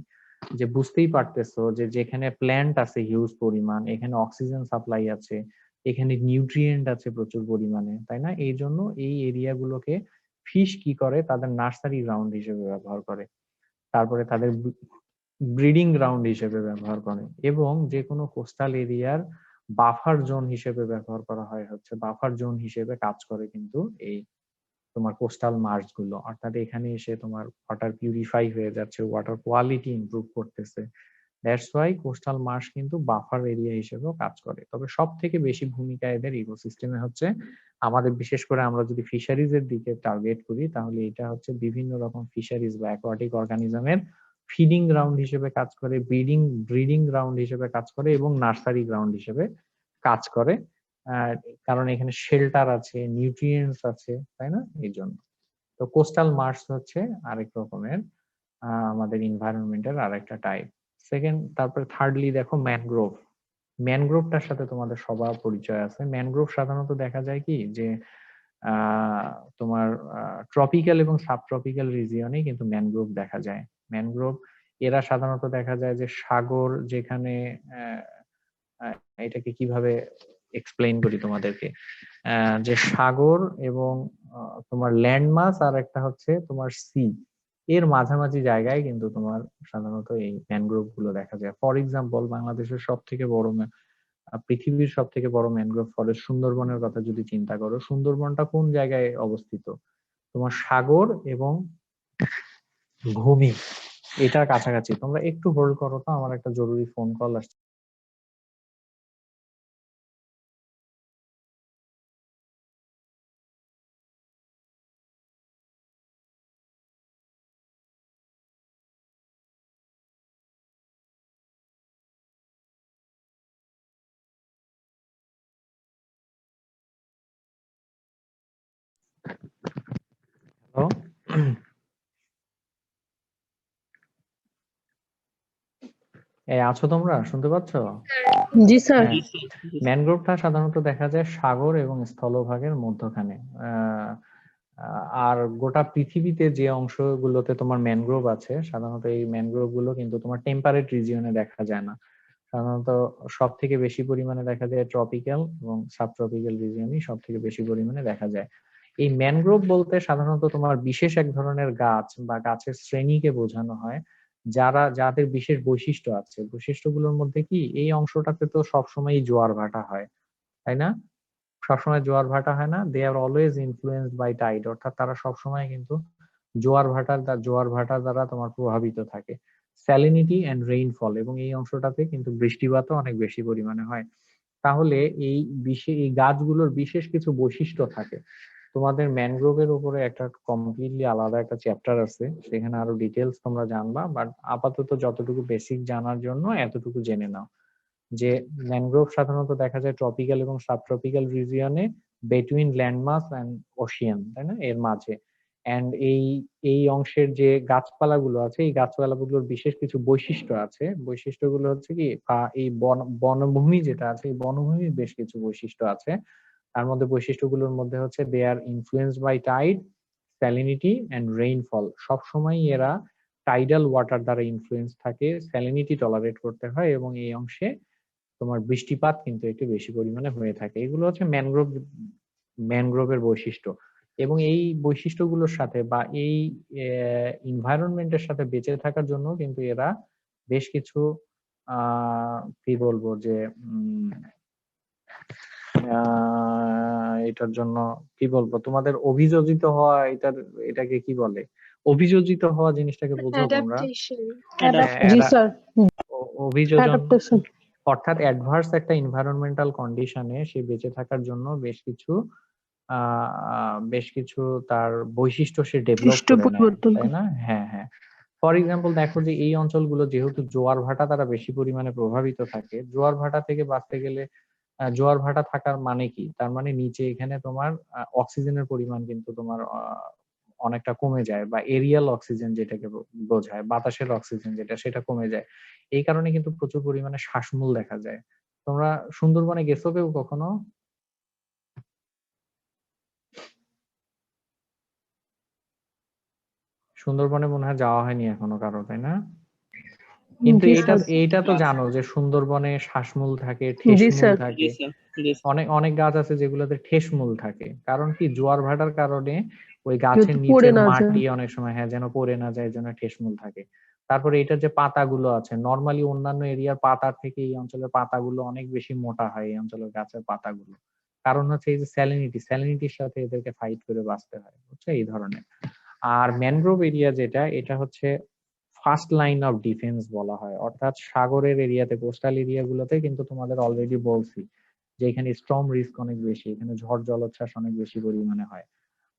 যে বুঝতেই পারতেছো যে যেখানে প্ল্যান্ট আছে হিউজ পরিমাণ, এখানে অক্সিজেন সাপ্লাই আছে, এখানে নিউট্রিয়েন্ট আছে প্রচুর পরিমাণে, তাই না? এই জন্য এই এরিয়াগুলোকে ফিশ কি করে, তাদের নার্সারি গ্রাউন্ড হিসেবে ব্যবহার করে, তারপরে তাদের ব্রিডিং গ্রাউন্ড হিসেবে ব্যবহার করে, এবং যে কোনো কোস্টাল এরিয়ার বাফার জোন হিসেবে ব্যবহার করা হয়, হচ্ছে বাফার জোন হিসেবে কাজ করে কিন্তু এই তোমার কোস্টাল মার্শ গুলো। অর্থাৎ এখানে এসে তোমার ওয়াটার পিউরিফাই হয়ে যাচ্ছে, ওয়াটার কোয়ালিটি ইমপ্রুভ করতেছে। দ্যাটস ওয়াই কোস্টাল মার্শ কিন্তু বাফার এরিয়া হিসেবেও কাজ করে। তবে সব থেকে বেশি ভূমিকা এদের ইকোসিস্টেমে হচ্ছে, আমাদের বিশেষ করে আমরা যদি ফিশারিজ এর দিকে টার্গেট করি, তাহলে এটা হচ্ছে বিভিন্ন রকম ফিশারিজ বা অ্যাকোয়াটিক অর্গানিজমের ফিডিং গ্রাউন্ড হিসেবে কাজ করে, ব্রিডিং গ্রাউন্ড হিসেবে কাজ করে, এবং নার্সারি গ্রাউন্ড হিসেবে কাজ করে। কারণ এখানে শেল্টার আছে, নিউট্রিয়েন্টস আছে, তাই না? এই জন্য তো কোস্টাল মার্শ হচ্ছে আরেক রকমের আমাদের এনভায়রনমেন্টের আরেকটা টাইপ। সেকেন্ড, তারপরে থার্ডলি দেখো ম্যানগ্রোভ। ম্যানগ্রোভটার সাথে তোমাদের সবার পরিচয় আছে। ম্যানগ্রোভ সাধারণত দেখা যায় কি যে তোমার ট্রপিক্যাল এবং সাবট্রপিক্যাল রিজিয়নে কিন্তু ম্যানগ্রোভ দেখা যায়। ম্যানগ্রোভ এরা সাধারণত দেখা যায় যে সাগর যেখানে, এটাকে কিভাবে এক্সপ্লেইন করি তোমাদেরকে, যে সাগর এবং তোমার ল্যান্ড মাস, আর একটা হচ্ছে তোমার সি, এর মাঝামাঝি জায়গায় কিন্তু তোমার সাধারণত এই ম্যানগ্রোভ গুলো দেখা যায়। ফর এক্সাম্পল, বাংলাদেশের সব থেকে বড় পৃথিবীর সব থেকে বড় ম্যানগ্রোভ ফরেস্ট সুন্দরবনের কথা যদি চিন্তা করো, সুন্দরবনটা কোন জায়গায় অবস্থিত? তোমার সাগর এবং ভূমি এটার কাছাকাছি। তোমরা একটু হোল্ড করো তো, আমার একটা জরুরি ফোন কল আসছে। হ্যালো, আছো তোমরা, শুনতে পাচ্ছ? জি স্যার। হ্যাঁ, ম্যানগ্রোভটা সাধারণত দেখা যায় সাগর এবং স্থলভাগের মধ্যখানে। আর গোটা পৃথিবীতে যে অংশগুলোতে তোমার ম্যানগ্রোভ আছে, সাধারণত এই ম্যানগ্রোভ গুলো কিন্তু তোমার টেম্পারেট রিজিয়নে দেখা যায় না। সাধারণত সব থেকে বেশি পরিমাণে দেখা যায় ট্রপিক্যাল এবং সাবট্রপিক্যাল রিজিয়নই সব থেকে বেশি পরিমাণে দেখা যায়। এই ম্যানগ্রোভ বলতে সাধারণত তোমার বিশেষ এক ধরনের গাছ বা গাছের শ্রেণীকে বোঝানো হয়, যাদের বিশেষ বৈশিষ্ট্য আছে। বৈশিষ্ট্যগুলোর মধ্যে কি, এই অংশটাতে তো সবসময় জোয়ার ভাটা হয়, তাই না? সবসময় জোয়ার ভাটা হয় না, দে are always influenced by Tide, অর্থাৎ তারা সবসময় কিন্তু জোয়ার ভাটার দ্বারা তোমার প্রভাবিত থাকে। স্যালিনিটি এন্ড রেইনফল, এবং এই অংশটাতে কিন্তু বৃষ্টিপাতও অনেক বেশি পরিমাণে হয়। তাহলে এই গাছগুলোর বিশেষ কিছু বৈশিষ্ট্য থাকে। তোমাদের ম্যানগ্রোভের উপরে একটা কমপ্লিটলি আলাদা একটা চ্যাপ্টার আছে, সেখানে আরো ডিটেলস তোমরা জানবা, বাট আপাতত যতটুকু বেসিক জানার জন্য এতটুকু জেনে নাও যে ম্যানগ্রোভ সাধারণত দেখা যায় ট্রপিক্যাল এবং subtropical রিজিয়নে, between landmass and Ocean, তাই না, এর মাঝে। এন্ড এই অংশের যে গাছপালাগুলো আছে, এই গাছপালাগুলোর বিশেষ কিছু বৈশিষ্ট্য আছে। বৈশিষ্ট্যগুলো হচ্ছে কি, এই বনভূমি যেটা আছে, এই বনভূমির বেশ কিছু বৈশিষ্ট্য আছে। তার মধ্যে বৈশিষ্ট্যগুলোর মধ্যে হচ্ছে they are influenced by tide, salinity and rainfall. সবসময় এরা টাইডাল ওয়াটার দ্বারা ইনফ্লুয়েন্স থাকে, স্যালিনিটি টলারেট করতে হয়, এবং এই অংশে তোমার বৃষ্টিপাত কিন্তু একটু বেশি পরিমাণে হয়ে থাকে। এগুলো হচ্ছে ম্যানগ্রোভের বৈশিষ্ট্য। এবং এই বৈশিষ্ট্যগুলোর সাথে বা এই এনভায়রনমেন্টের সাথে বেঁচে থাকার জন্য কিন্তু এরা বেশ কিছু কি বলবো যে এটার জন্য কি বলবো, তোমাদের অভিযোজিত হওয়া, এটাকে কি বলে, অভিযোজিত হওয়া জিনিসটাকে বোঝো তোমরা? অ্যাডাপ্টেশন। জি এরা- স্যার, অভিযোজন অ্যাডাপ্টেশন। অর্থাৎ অ্যাডভার্স একটা এনভায়রনমেন্টাল কন্ডিশনে সে বেঁচে থাকার জন্য বেশ কিছু তার বৈশিষ্ট্য সে ডেভেলপ সৃষ্ট করে নেয়, পরিবর্তন তাই না? হ্যাঁ হ্যাঁ। ফর এক্সাম্পল দেখো যে এই অঞ্চলগুলো যেহেতু জোয়ার ভাটা দ্বারা বেশি পরিমাণে প্রভাবিত থাকে, জোয়ার ভাটা থেকে বাঁচতে গেলে জোয়ার ভাটা থাকার মানে কি, তার মানে নিচে এখানে তোমার অক্সিজেনের পরিমাণ কিন্তু তোমার অনেকটা কমে যায়, বা এরিয়াল অক্সিজেন যেটাকে বোঝায়, বাতাসের অক্সিজেন যেটা, সেটা কমে যায়। এই কারণে কিন্তু প্রচুর পরিমাণে শ্বাসমূল দেখা যায়। তোমরা সুন্দরবনে গেছো কেউ কখনো? সুন্দরবনে মনে হয় যাওয়া হয়নি এখনো কারো, তাই না? কিন্তু জি এইটা স্যার, এইটা তো জানো যে সুন্দরবনে শ্বাসমূল থাকে, জি ঠেসমূল স্যার, থাকে, জি স্যার, জি স্যার। অনেক অনেক গাছ আছে যেগুলোতে ঠেসমূল থাকে। কারণ কি, জোয়ার ভাটার কারণে ওই যাতে গাছের পড়ে নিচের না যায়। মাটি অনেক সময় যেন পড়ে না যায়, জন্য ঠেসমূল থাকে। তারপরে এটার যে পাতাগুলো আছে, নর্মালি অন্যান্য এরিয়ার পাতার থেকে এই অঞ্চলের পাতাগুলো অনেক বেশি মোটা হয়, এই অঞ্চলের গাছের পাতাগুলো। কারণ হচ্ছে এই যে স্যালিনিটির সাথে এদেরকে ফাইট করে বাঁচতে হয়, বুঝছো, এই ধরনের। আর ম্যানগ্রোভ এরিয়া যেটা, এটা হচ্ছে ফার্স্ট লাইন অফ ডিফেন্স বলা হয়। অর্থাৎ সাগরের এরিয়াতে, কোস্টাল এরিয়া গুলোতে কিন্তু তোমাদের অলরেডি বলছি যে এখানে স্টর্ম রিস্ক অনেক বেশি, এখানে ঝড় জলোচ্ছ্বাস অনেক বেশি পরিমাণে হয়।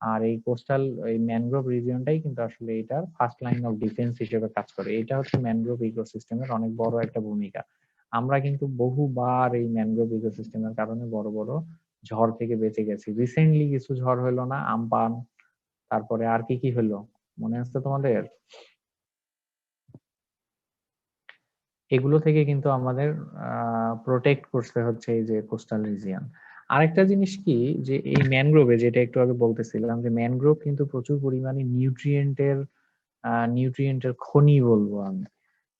আর এই কোস্টাল, এই ম্যানগ্রোভ রিজিয়নটাই কিন্তু আসলে এটার ফার্স্ট লাইন অফ ডিফেন্স হিসেবে কাজ করে। এটা হচ্ছে ম্যানগ্রোভ ইকোসিস্টেমের অনেক বড় একটা ভূমিকা। আমরা কিন্তু বহুবার এই ম্যানগ্রোভ ইকোসিস্টেমের কারণে বড় বড় ঝড় থেকে বেঁচে গেছি। রিসেন্টলি কিছু ঝড় হলো না, আমপান, তারপরে আর কি কি হলো মনে আছে তোমাদের? এগুলো থেকে কিন্তু আমাদের প্রোটেক্ট করতে হচ্ছে এই যে কোস্টাল রিজিয়ন। আরেকটা জিনিস কি, যে এই ম্যানগ্রোভে, যেটা একটু আগে বলতেছিলাম, যে ম্যানগ্রোভ কিন্তু প্রচুর পরিমাণে নিউট্রিয়েন্টের খনি বলবো আমি।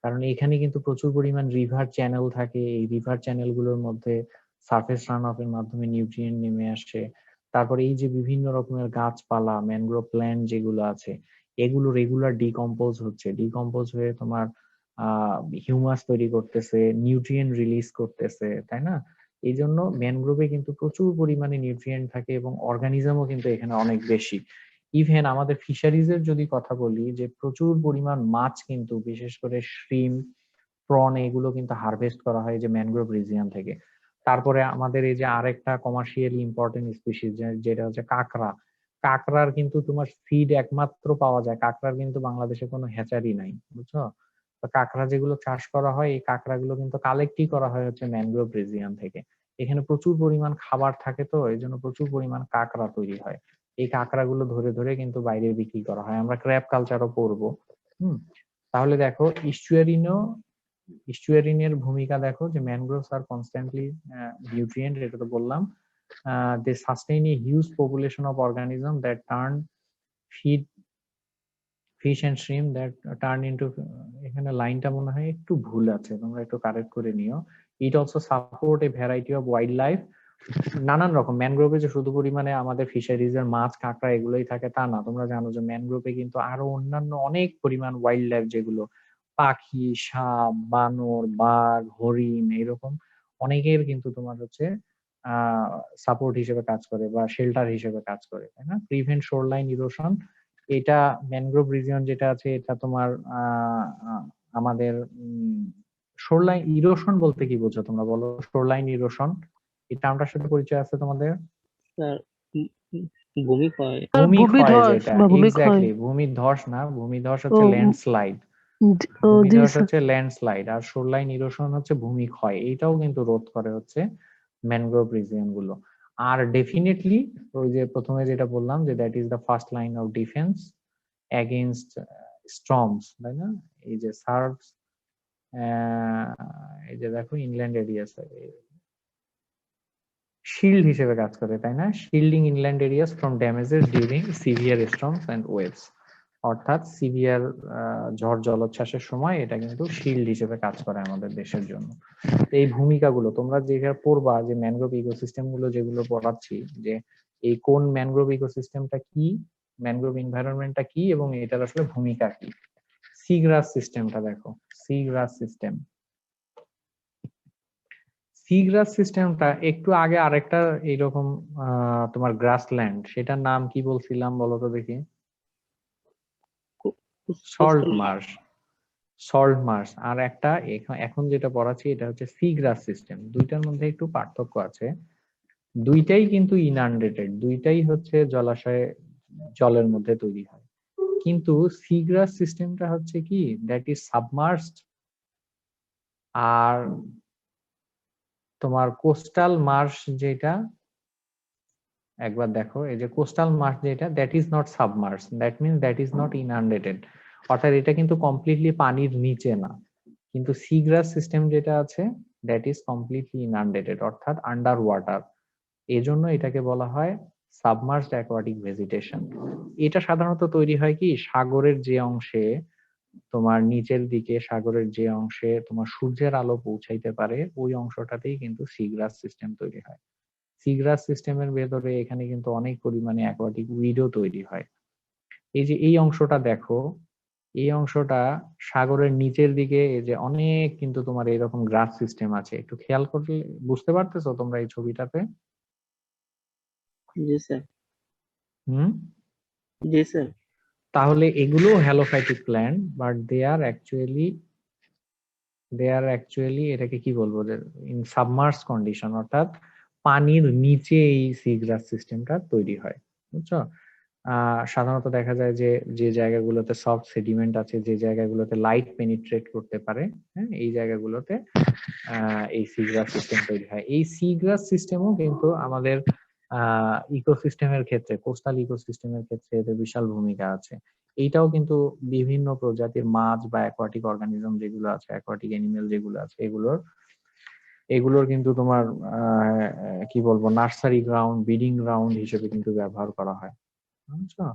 কারণ এখানে কিন্তু প্রচুর পরিমাণ রিভার চ্যানেল থাকে, এই রিভার চ্যানেল গুলোর মধ্যে সারফেস রান অফ এর মাধ্যমে নিউট্রিয়েন্ট নেমে আসে। তারপরে এই যে বিভিন্ন রকমের গাছপালা, ম্যানগ্রোভ প্ল্যান্ট যেগুলো আছে, এগুলো রেগুলার ডিকম্পোজ হয়ে তোমার হিউমাস তৈরি করতেছে, নিউট্রিয়েন্ট রিলিজ করতেছে, তাই না? এই জন্য ম্যানগ্রোভে কিন্তু প্রচুর পরিমাণে নিউট্রিয়েন্ট থাকে এবং অর্গানিজমও কিন্তু এখানে অনেক বেশি। ইভেন আমাদের ফিশারিজ এর যদি কথা বলি, যে প্রচুর পরিমাণ মাছ কিন্তু, বিশেষ করে শ্রিম, প্রন, এগুলো কিন্তু হারভেস্ট করা হয় যে ম্যানগ্রোভ রিজিয়ন থেকে। তারপরে আমাদের এই যে আরেকটা কমার্শিয়ালি ইম্পর্টেন্ট স্পিসিস যেটা হচ্ছে কাঁকড়া, কাঁকড়ার কিন্তু তোমার ফিড একমাত্র পাওয়া যায়, কাঁকড়ার কিন্তু বাংলাদেশে কোনো হ্যাচারি নাই, বুঝছো? তো কাঁকড়া যেগুলো চাষ করা হয়, এই কাঁকড়াগুলো কিন্তু কালেক্টই করা হয় হচ্ছে ম্যানগ্রোভ রিজিয়ন থেকে। এখানে প্রচুর পরিমাণ খাবার থাকে, তো এই জন্য প্রচুর পরিমাণ কাঁকড়া তৈরি হয়। এই কাঁকড়াগুলো ধরে ধরে কিন্তু বাইরে বিক্রি করা হয়। আমরা ক্র্যাব কালচারও পড়বো। হুম। তাহলে দেখো, ইস্চুয়ারিনের ভূমিকা দেখো, যে ম্যানগ্রোভস আর কনস্ট্যান্টলি নিউট্রিয়েন্ট, এটা তো বললাম। They sustain a huge population of organism that turn feed fish and shrimp that turn into, এখানে লাইনটা মনে হয় একটু ভুল আছে, তোমরা একটু কারেক্ট করে নিও। It also support a variety of wild life. নানান রকম ম্যানগ্রোভে যে শুধু পরিমাণে আমাদের ফিশারিজ এর মাছ, কাঁকড়া এগুলোই থাকে তা না, তোমরা জানো যে ম্যানগ্রোভে কিন্তু আরো অন্যান্য অনেক পরিমাণ ওয়াইল্ড লাইফ, যেগুলো পাখি, সাপ, বানর, বাঘ, হরিণ, এরকম অনেকের কিন্তু তোমার হচ্ছে সাপোর্ট হিসেবে কাজ করে বা শেল্টার হিসেবে কাজ করে, তাই না? প্রিভেন্ট শোরলাইন ইরোশন, এটা ম্যানগ্রোভ রিজিয়ন যেটা আছে, এটা তোমার আমাদের শোরলাইন ইরোশন বলতে কি বোঝো তোমরা বলো? শোরলাইন ইরোশন, এই টার্মটার সাথে পরিচয় আছে তোমাদের? স্যার, ভূমিক্ষয়। আর ভূমিক্ষয় ভূমিধস যেটা, বা ভূমিক্ষয়। এক্স্যাক্টলি, ভূমিধ্বস না, ভূমিধ্বস ও হচ্ছে ল্যান্ডস্লাইড। ও জি ভূমিধস স্যার। হচ্ছে ল্যান্ডস্লাইড, আর শোরলাইন ইরোশন হচ্ছে ভূমিক্ষয়। এইটাও কিন্তু রোধ করে হচ্ছে ম্যানগ্রোভ রিজিয়ন গুলো। আর ডেফিনেটলি ওই যে প্রথমে যেটা বললাম, যে that is the first line of defence against storms, তাই না? এই যে সার্ভস, এই যে দেখো ইনল্যান্ড এরিয়াস শিল্ড হিসেবে কাজ করে, তাই না? Shielding inland areas from damages during severe storms and waves. অর্থাৎ সিভিয়ার ঝড় জলোচ্ছ্বাসের সময় এটা কিন্তু শিল্ড হিসেবে কাজ করে আমাদের দেশের জন্য। এই ভূমিকাগুলো তোমরা যেটা পড়বা, যে ম্যানগ্রোভ ইকোসিস্টেম গুলো যেগুলো পড়াচ্ছি, যে এই কোন ম্যানগ্রোভ ইকোসিস্টেমটা কি, ম্যানগ্রোভ এনভায়রনমেন্টটা কি, এবং এটার আসলে ভূমিকা কি। সিগ্রাস সিস্টেমটা দেখো, সিগ্রাস সিস্টেম, সিগ্রাস সিস্টেমটা একটু আগে আরেকটা এইরকম তোমার গ্রাসল্যান্ড, সেটার নাম কি বলছিলাম বলো তো দেখি? Salt marsh. Salt marsh. আর একটা এখন যেটা পড়াচ্ছি এটা হচ্ছে সিগ্রাস সিস্টেম। দুইটার মধ্যে একটু পার্থক্য আছে। দুইটাই কিন্তু ইনান্ডেটেড, দুইটাই হচ্ছে জলাশয়ে জলের মধ্যে তৈরি হয়, কিন্তু সিগ্রাস সিস্টেমটা হচ্ছে কি দ্যাট ইজ সাবমার্সড। আর তোমার কোস্টাল মার্শ যেটা, একবার দেখো এই যে কোস্টাল মার্শ যেটা, that is not submerse, that means that is not inundated, অর্থাৎ এটা কিন্তু কমপ্লিটলি পানির নিচে না। কিন্তু সিগ্রাস সিস্টেম যেটা আছে দ্যাট ইজ কমপ্লিটলি ইনান্ডেটেড, অর্থাৎ আন্ডার ওয়াটার। এজন্য এটাকে বলা হয় সাবমার্সড অ্যাকোয়াটিক ভেজিটেশন। এটা সাধারণত তৈরি হয় কি সাগরের যে অংশে, তোমার নিচের দিকে সাগরের যে অংশে তোমার সূর্যের আলো পৌঁছাইতে পারে ওই অংশটাতেই কিন্তু সিগ্রাস সিস্টেম তৈরি হয়। সিগ্রাস সিস্টেমের ভেতরে এখানে কিন্তু অনেক পরিমাণে অ্যাকোয়াটিক উইডও তৈরি হয়। এই যে এই অংশটা দেখো, এই অংশটা সাগরের নিচের দিকে এই যে অনেক কিন্তু তোমার এরকম গ্রাস সিস্টেম আছে, একটু খেয়াল করলে বুঝতে পারতেছো তোমরা এই ছবিটাতে? জি স্যার। হুম। জি স্যার। তাহলে এগুলো halophytic plant, but they are actually এটাকে কি বলবো যে ইন সাবমার্স কন্ডিশন, অর্থাৎ পানির নিচে এই সিগ্রাস সিস্টেমটা তৈরি হয়, বুঝছো? সাধারণত দেখা যায় যে যে জায়গাগুলোতে সফট সেডিমেন্ট আছে, যে জায়গাগুলোতে লাইট পেনিট্রেট করতে পারে, হ্যাঁ, এই জায়গাগুলোতে এই সিগ্রাস সিস্টেম তৈরি হয়। এই সিগ্রাস সিস্টেমও কিন্তু আমাদের ইকোসিস্টেমের ক্ষেত্রে, কোস্টাল ইকোসিস্টেমের ক্ষেত্রে এদের বিশাল ভূমিকা আছে। এইটাও কিন্তু বিভিন্ন প্রজাতির মাছ বা অ্যাকোয়াটিক অর্গানিজম যেগুলো আছে, অ্যাকোয়াটিক অ্যানিমেল যেগুলো আছে, এগুলোর কিন্তু তোমার কি বলবো নার্সারি গ্রাউন্ড, ব্রিডিং গ্রাউন্ড হিসেবে কিন্তু ব্যবহার করা হয়, বুঝছো?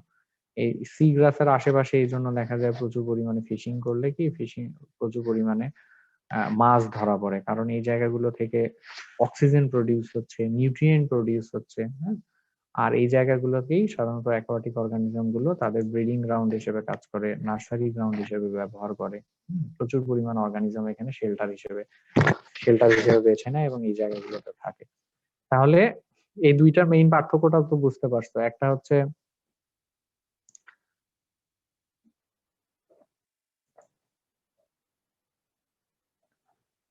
এই সি গ্রাসের আশেপাশে এই জন্য দেখা যায় প্রচুর পরিমাণে ফিশিং করলে কি প্রচুর পরিমাণে মাছ ধরা পড়ে, কারণ এই জায়গাগুলো থেকে অক্সিজেন প্রডিউস হচ্ছে, নিউট্রিয়েন্ট প্রডিউস হচ্ছে, হ্যাঁ। আর এই জায়গাগুলোকেই সাধারণত অ্যাকোয়াটিক অর্গানিজম গুলো তাদের ব্রিডিং গ্রাউন্ড হিসেবে কাজ করে, নার্সারি গ্রাউন্ড হিসেবে ব্যবহার করে। প্রচুর পরিমাণ অর্গানিজম এখানে শেল্টার হিসেবে বেছে নেয় এবং এই জায়গাগুলোতে থাকে। তাহলে এই দুইটার মেইন পার্থক্যটা তো বুঝতে পারছো। একটা হচ্ছে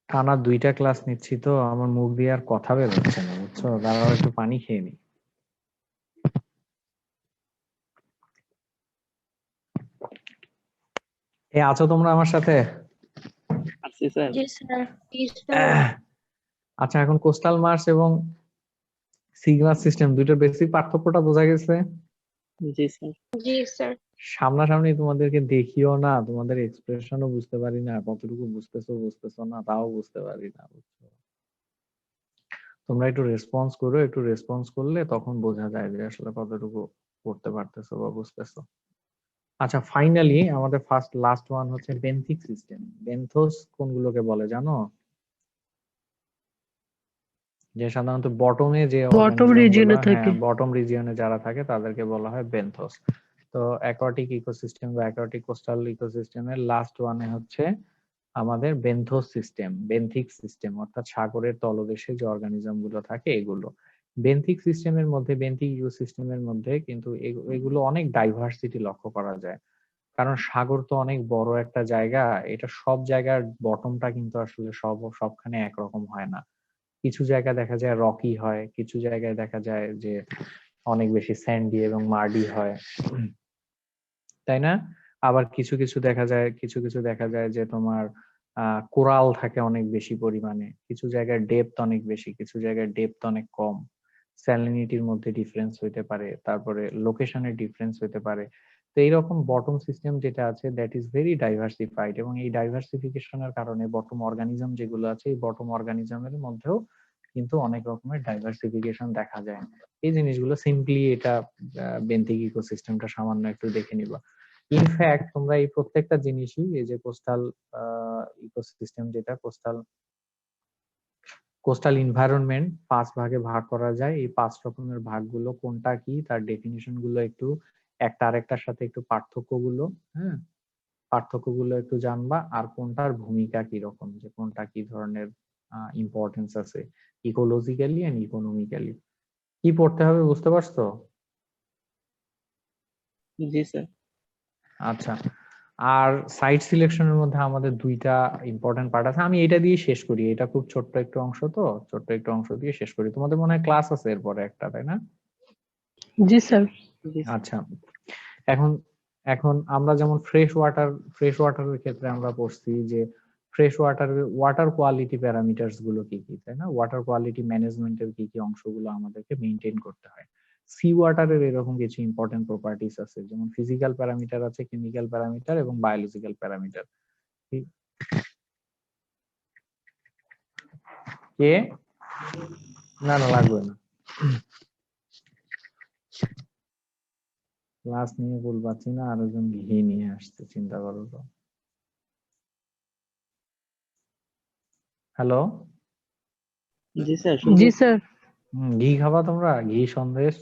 টানা 2টা ক্লাস নিচ্ছি তো আমার মুখ দিয়ে আর কথা বের হচ্ছে না, বুঝছো? দাঁড়াও একটু পানি খেয়ে নি। আছো তোমরা আমার সাথে? আছি স্যার। জি স্যার। আচ্ছা, এখন কোস্টাল মার্শ এবং সিগনাস সিস্টেম দুইটার বেসিক পার্থক্যটা বোঝা গেছে? জি স্যার। জি স্যার। সামনাসামনি তোমাদেরকে দেখিও না, তোমাদের এক্সপ্রেশনও বুঝতে পারি না, কতটুকু বুঝতেছো না তাও বুঝতে পারি না, বুঝছো? তোমরা একটু রেসপন্স করো, একটু রেসপন্স করলে তখন বোঝা যায় যে আসলে কতটুকু পড়তে পারতেছো বা বুঝতেছো। আচ্ছা, ফাইনালি আমাদের লাস্ট ওয়ান হচ্ছে বেন্থিক সিস্টেম। বেন্থোস কোনগুলোকে বলে জানো? যে সাধারণত বটমে যে বটম রিজিয়নে থাকে। বটম রিজিয়নে যারা থাকে তাদেরকে বলা হয় বেন্থোস। তো অ্যাকোয়াটিক ইকোসিস্টেম বা অ্যাকোয়াটিক কোস্টাল ইকোসিস্টেমের লাস্ট ওয়ানে হচ্ছে আমাদের বেন্থোস সিস্টেম, বেন্থিক সিস্টেম, অর্থাৎ সাগরের তলদেশে যে অর্গানিজম গুলো থাকে এগুলো। বেন্থিক সিস্টেমের মধ্যে, বেন্থিক ইকোসিস্টেমের মধ্যে কিন্তু এগুলো অনেক ডাইভার্সিটি লক্ষ্য করা যায়, কারণ সাগর তো অনেক বড় একটা জায়গা। এটা সব জায়গার বটমটা কিন্তু আসলে সবখানে একরকম হয় না। কিছু জায়গা দেখা যায় রকি হয়, কিছু জায়গায় দেখা যায় যে অনেক বেশি স্যান্ডি এবং মার্ডি হয়, তাই না? আবার কিছু কিছু দেখা যায় যে তোমার কোরাল থাকে অনেক বেশি পরিমাণে, কিছু জায়গায় ডেপথ অনেক বেশি, কিছু জায়গায় ডেপথ অনেক কম, স্যালিনিটির মধ্যে ডিফারেন্স হইতে পারে, তারপরে লোকেশনের ডিফারেন্স হইতে পারে। তো এইরকম বটম সিস্টেম যেটা আছে দ্যাট ইজ ভেরি ডাইভার্সিফাইড, এবং এই ডাইভার্সিফিকেশনের কারণে বটম অর্গানিজম যেগুলো আছে এই বটম অর্গানিজমের মধ্যেও কিন্তু অনেক রকমের ডাইভার্সিফিকেশন দেখা যায়। এই জিনিসগুলো সিম্পলি এটা বেন্থিক ইকোসিস্টেমটা সামান্য একটু দেখে নিবা। ইনফ্যাক্ট তোমরা এই প্রত্যেকটা জিনিসই, এই যে কোস্টাল ইকোসিস্টেম যেটা কোস্টাল এনভায়রনমেন্ট 5 ভাগে ভাগ করা যায়। এই 5 রকমের ভাগগুলো কোনটা কি তার ডেফিনিশন গুলো একটু একটা আরেকটার সাথে একটু পার্থক্যগুলো, হ্যাঁ, পার্থক্যগুলো একটু জানবা, আর কোনটার ভূমিকা কি রকম, যে কোনটা কি ধরনের ইম্পর্টেন্স আছে ইকোলজিক্যালি এন্ড ইকোনমিক্যালি। কি পড়তে হবে বুঝতে পারছো? জি স্যার। আচ্ছা, আর সাইট সিলেকশনের মধ্যে আমাদের দুইটা ইম্পর্টেন্ট পার্ট আছে, আমি এটা দিয়ে শেষ করি, এটা খুব ছোট্ট একটু অংশ, তো ছোট্ট একটু অংশ দিয়ে শেষ করি। তোমাদের মনে হয় ক্লাস আছে এরপরে একটা, তাই না? জি স্যার। আচ্ছা, এখন এখন আমরা যেমন ফ্রেশ ওয়াটারের ক্ষেত্রে আমরা পড়ছি যে ফ্রেশ ওয়াটার কোয়ালিটি প্যারামিটারস গুলো কি কি, তাই না? ওয়াটার কোয়ালিটি ম্যানেজমেন্টের কি কি অংশগুলো আমাদেরকে মেনটেন করতে হয়। সি ওয়াটারের এরকম কিছু ইম্পর্টেন্ট প্রপার্টিস আছে, যেমন ফিজিক্যাল প্যারামিটার আছে, কেমিক্যাল প্যারামিটার এবং বায়োলজিক্যাল প্যারামিটার। কে? না না, লাগবে না, ক্লাস নিয়ে ভুল পাচ্ছি না, আরেকজন ঘি নিয়ে আসছে, চিন্তা করো তো। হ্যালো, জি স্যার। জি স্যার। ঘি খাবা তোমরা? ঘি সন্দেশ?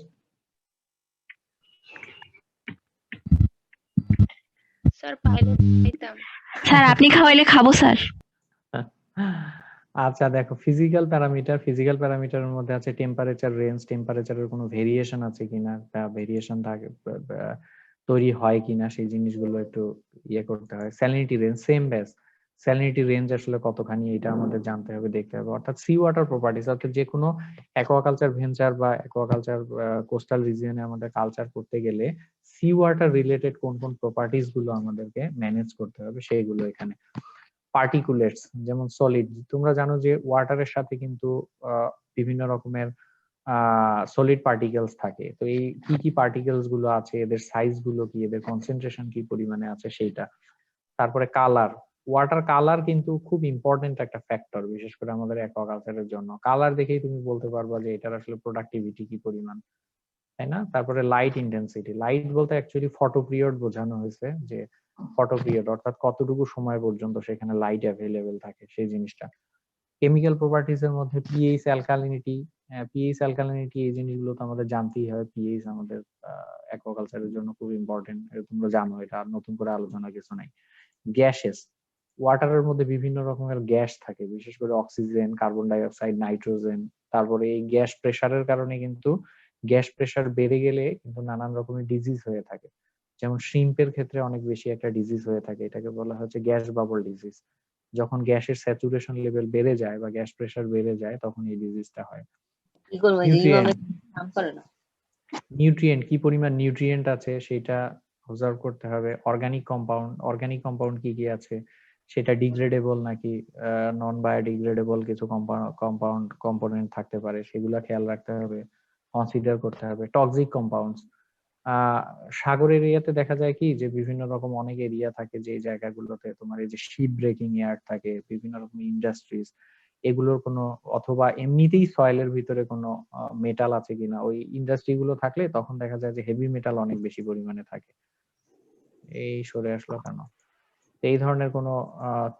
স্যার পাইলে খাইতাম। স্যার আপনি খাওয়াইলে খাবো স্যার। আচ্ছা দেখো, ফিজিক্যাল প্যারামিটারের মধ্যে আছে টেম্পারেচার রেঞ্জ, টেম্পারেচারের কোনো ভেরিয়েশন আছে কিনা, ভেরিয়েশন থাকে তৈরি হয় কিনা, সেই জিনিসগুলো একটু ইয়ে করতে হয়। স্যালিনিটি রেঞ্জ, সেম ব্যাস, স্যালিনিটি রেঞ্জ আসলে কতখানি এটা আমাদের জানতে হবে, দেখতে হবে। অর্থাৎ সি ওয়াটার প্রপার্টিস, অর্থাৎ যে কোনো অ্যাকোয়াকালচার ভেঞ্চার বা অ্যাকোয়াকালচার কোস্টাল রিজিয়নে আমাদের কালচার করতে গেলে সি ওয়াটার রিলেটেড কোন কোন প্রপার্টিস গুলো আমাদেরকে ম্যানেজ করতে হবে সেইগুলো এখানে। পার্টিকুলেটস, যেমন সলিড, তোমরা জানো যে ওয়াটারের সাথে কিন্তু বিভিন্ন রকমের সলিড পার্টিকেলস থাকে। তো এই কি কি পার্টিকেলস গুলো আছে, এদের সাইজ গুলো কি, এদের কনসেন্ট্রেশন কি পরিমাণে আছে সেইটা। তারপরে কালার, ওয়াটার কালার কিন্তু খুব ইম্পর্টেন্ট একটা ফ্যাক্টর, বিশেষ করে আমাদের অ্যাকোয়াকালচারের জন্য। কালার দেখেই তুমি বলতে পারবা যে এটার আসলে প্রোডাক্টিভিটি কি পরিমাণ, তাই না? তারপরে লাইট ইন্টেন্সিটি, লাইট বলতে অ্যাকচুয়ালি ফটো পিরিয়ড বোঝানো হয়েছে, যে ফটো পিরিয়ড অর্থাৎ কতটুকু সময় পর্যন্ত সেখানে লাইট অ্যাভেলেবেল থাকে সেই জিনিসটা। কেমিক্যাল প্রপার্টিজ এর মধ্যে পিএইচ, অ্যালকালিনিটি, এই জিনিসগুলো তো আমাদের জানতেই হয়। পিএইচ আমাদের অ্যাকোয়াকালচারের জন্য খুব ইম্পর্টেন্ট, তোমরা জানো, এটা আর নতুন করে আলোচনা কিছু নাই। গ্যাসেস, ওয়াটারের মধ্যে বিভিন্ন রকমের গ্যাস থাকে, বিশেষ করে oxygen, carbon die oxide, nitrogen. তারপরে এই গ্যাস প্রেসারের কারণে কিন্তু গ্যাস প্রেসার বেড়ে গেলে কিন্তু নানান রকমের ডিজিজ হয়ে থাকে। যেমন শ্রিম্পের ক্ষেত্রে অনেক বেশি একটা ডিজিজ হয়ে থাকে, এটাকে বলা হচ্ছে গ্যাস বাবল ডিজিজ। যখন গ্যাসের স্যাচুরেশন লেভেল বেড়ে যায় বা গ্যাস প্রেসার বেড়ে যায় তখন এই ডিজিজটা হয়। নিউট্রিয়েন্ট, কি পরিমাণ নিউট্রিয়েন্ট আছে সেটা অবজার্ভ করতে হবে। অর্গানিক কম্পাউন্ড কি কি আছে, সেটা ডিগ্রেডেবল নাকি নন বায়োডিগ্রেডেবল কিছু কম্পোনেন্ট থাকতে পারে, সেগুলা খেয়াল রাখতে হবে, কনসিডার করতে হবে। টক্সিক কম্পাউন্ডস, সাগর এরিয়াতে দেখা যায় কি যে বিভিন্ন রকম অনেক এরিয়া থাকে, যে জায়গাগুলোতে তোমার এই যে শিপ ব্রেকিং ইয়ার্ড থাকে, বিভিন্ন রকম ইন্ডাস্ট্রিজ, এগুলোর কোনো, অথবা এমনিতেই সয়েলের ভিতরে কোনো মেটাল আছে কিনা, ওই ইন্ডাস্ট্রি গুলো থাকলে তখন দেখা যায় যে হেভি মেটাল অনেক বেশি পরিমাণে থাকে। এই সরে আসলো কেন? এই ধরনের কোনো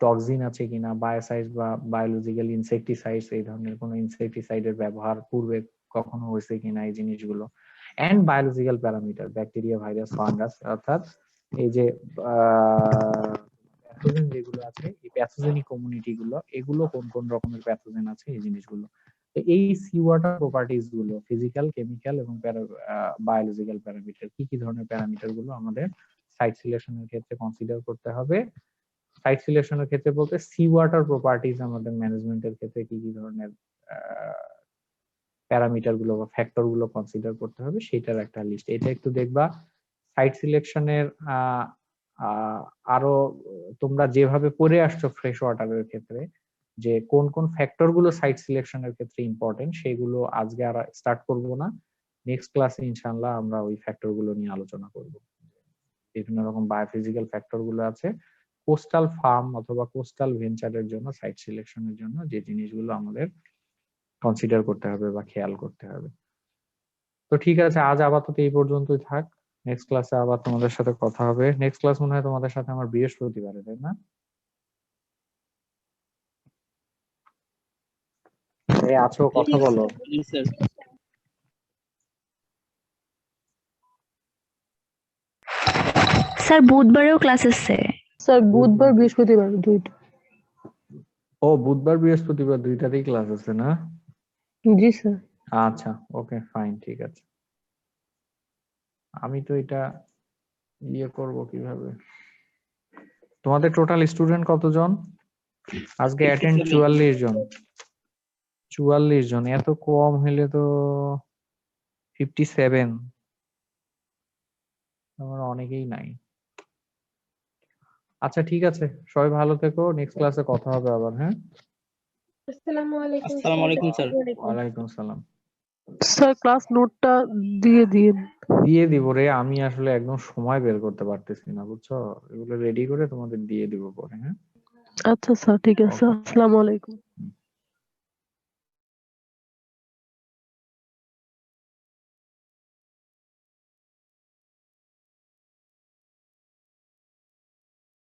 টক্সিন আছে কিনা, বায়োসাইড বা বায়োলজিক্যাল ইনসেকটিসাইডস, এই ধরনের কোনো ইনসেকটিসাইডের ব্যবহার পূর্বে কখনো হয়েছে কিনা, এই জিনিসগুলো। And biological parameter, bacteria, virus, fungus, অর্থাৎ এই যে প্যাথোজেন যেগুলো আছে, এই প্যাথোজেনিক কমিউনিটি গুলো, এগুলো কোন কোন রকমের প্যাথোজেন আছে, এই জিনিসগুলো। এই সি ওয়াটার প্রপার্টিজ গুলো, ফিজিক্যাল, কেমিক্যাল এবং বায়োলজিক্যাল প্যারামিটার, কি কি ধরনের প্যারামিটার গুলো আমাদের সাইট সিলেকশনের ক্ষেত্রে কনসিডার করতে হবে। সাইট সিলেকশনের ক্ষেত্রে বলতে সি ওয়াটার প্রপার্টিজ আমাদের ম্যানেজমেন্টের ক্ষেত্রে কি কি ধরনের প্যারামিটার গুলো বা ফ্যাক্টর গুলো কনসিডার করতে হবে, সেটার একটা লিস্ট। এটা একটু দেখবা সাইট সিলেকশনের। আরো তোমরা যেভাবে পড়ে আসছো ফ্রেশ ওয়াটারের ক্ষেত্রে, যে কোন কোন ফ্যাক্টর গুলো সাইট সিলেকশনের ক্ষেত্রে ইম্পর্টেন্ট, সেগুলো আজকে আর স্টার্ট করব না। নেক্সট ক্লাসে ইনশাআল্লাহ আমরা ওই ফ্যাক্টর গুলো নিয়ে আলোচনা করব। বিভিন্ন রকম বায়োফিজিক্যাল ফ্যাক্টর গুলো আছে কোস্টাল ফার্ম অথবা কোস্টাল ভেঞ্চারের জন্য, সাইট সিলেকশনের জন্য যে জিনিসগুলো আমাদের কনসিডার করতে হবে বা খেয়াল করতে হবে। তো ঠিক আছে, আজ আপাতত এই পর্যন্তই থাক। নেক্সট ক্লাসে আবার তোমাদের সাথে কথা হবে। নেক্সট ক্লাস মনে হয় তোমাদের সাথে আমার বৃহস্পতিবারে, তাই না? আছো, কথা বলো। স্যার স্যার বুধবারেও ক্লাস আছে। স্যার বুধবার বৃহস্পতিবার দুইটা। ও বুধবার বৃহস্পতিবার দুইটাতেই ক্লাস আছে না? জি স্যার। আচ্ছা, ওকে ফাইন, ঠিক আছে। আমি তো এটা ইয়ে করব কিভাবে? তোমাদের টোটাল স্টুডেন্ট কতজন? আজকে অ্যাটেন্ড 44 জন। 44 জন, এত কম হলে তো 57, আমার অনেকেই নাই। আচ্ছা ঠিক আছে, সবাই ভালো থেকো, নেক্সট ক্লাসে কথা হবে আবার। হ্যাঁ, আসসালামু আলাইকুম আসসালামু আলাইকুম স্যার। ওয়ালাইকুম সালাম। স্যার ক্লাস নোটটা দিয়ে দিন। দিয়ে দিব রে, আমি আসলে একদম সময় বের করতে পারতেছি না, বুঝছো? এগুলো রেডি করে তোমাদের দিয়ে দিব পরে। হ্যাঁ, আচ্ছা স্যার, ঠিক আছে। Okay. আসসালামু আলাইকুম। হুম।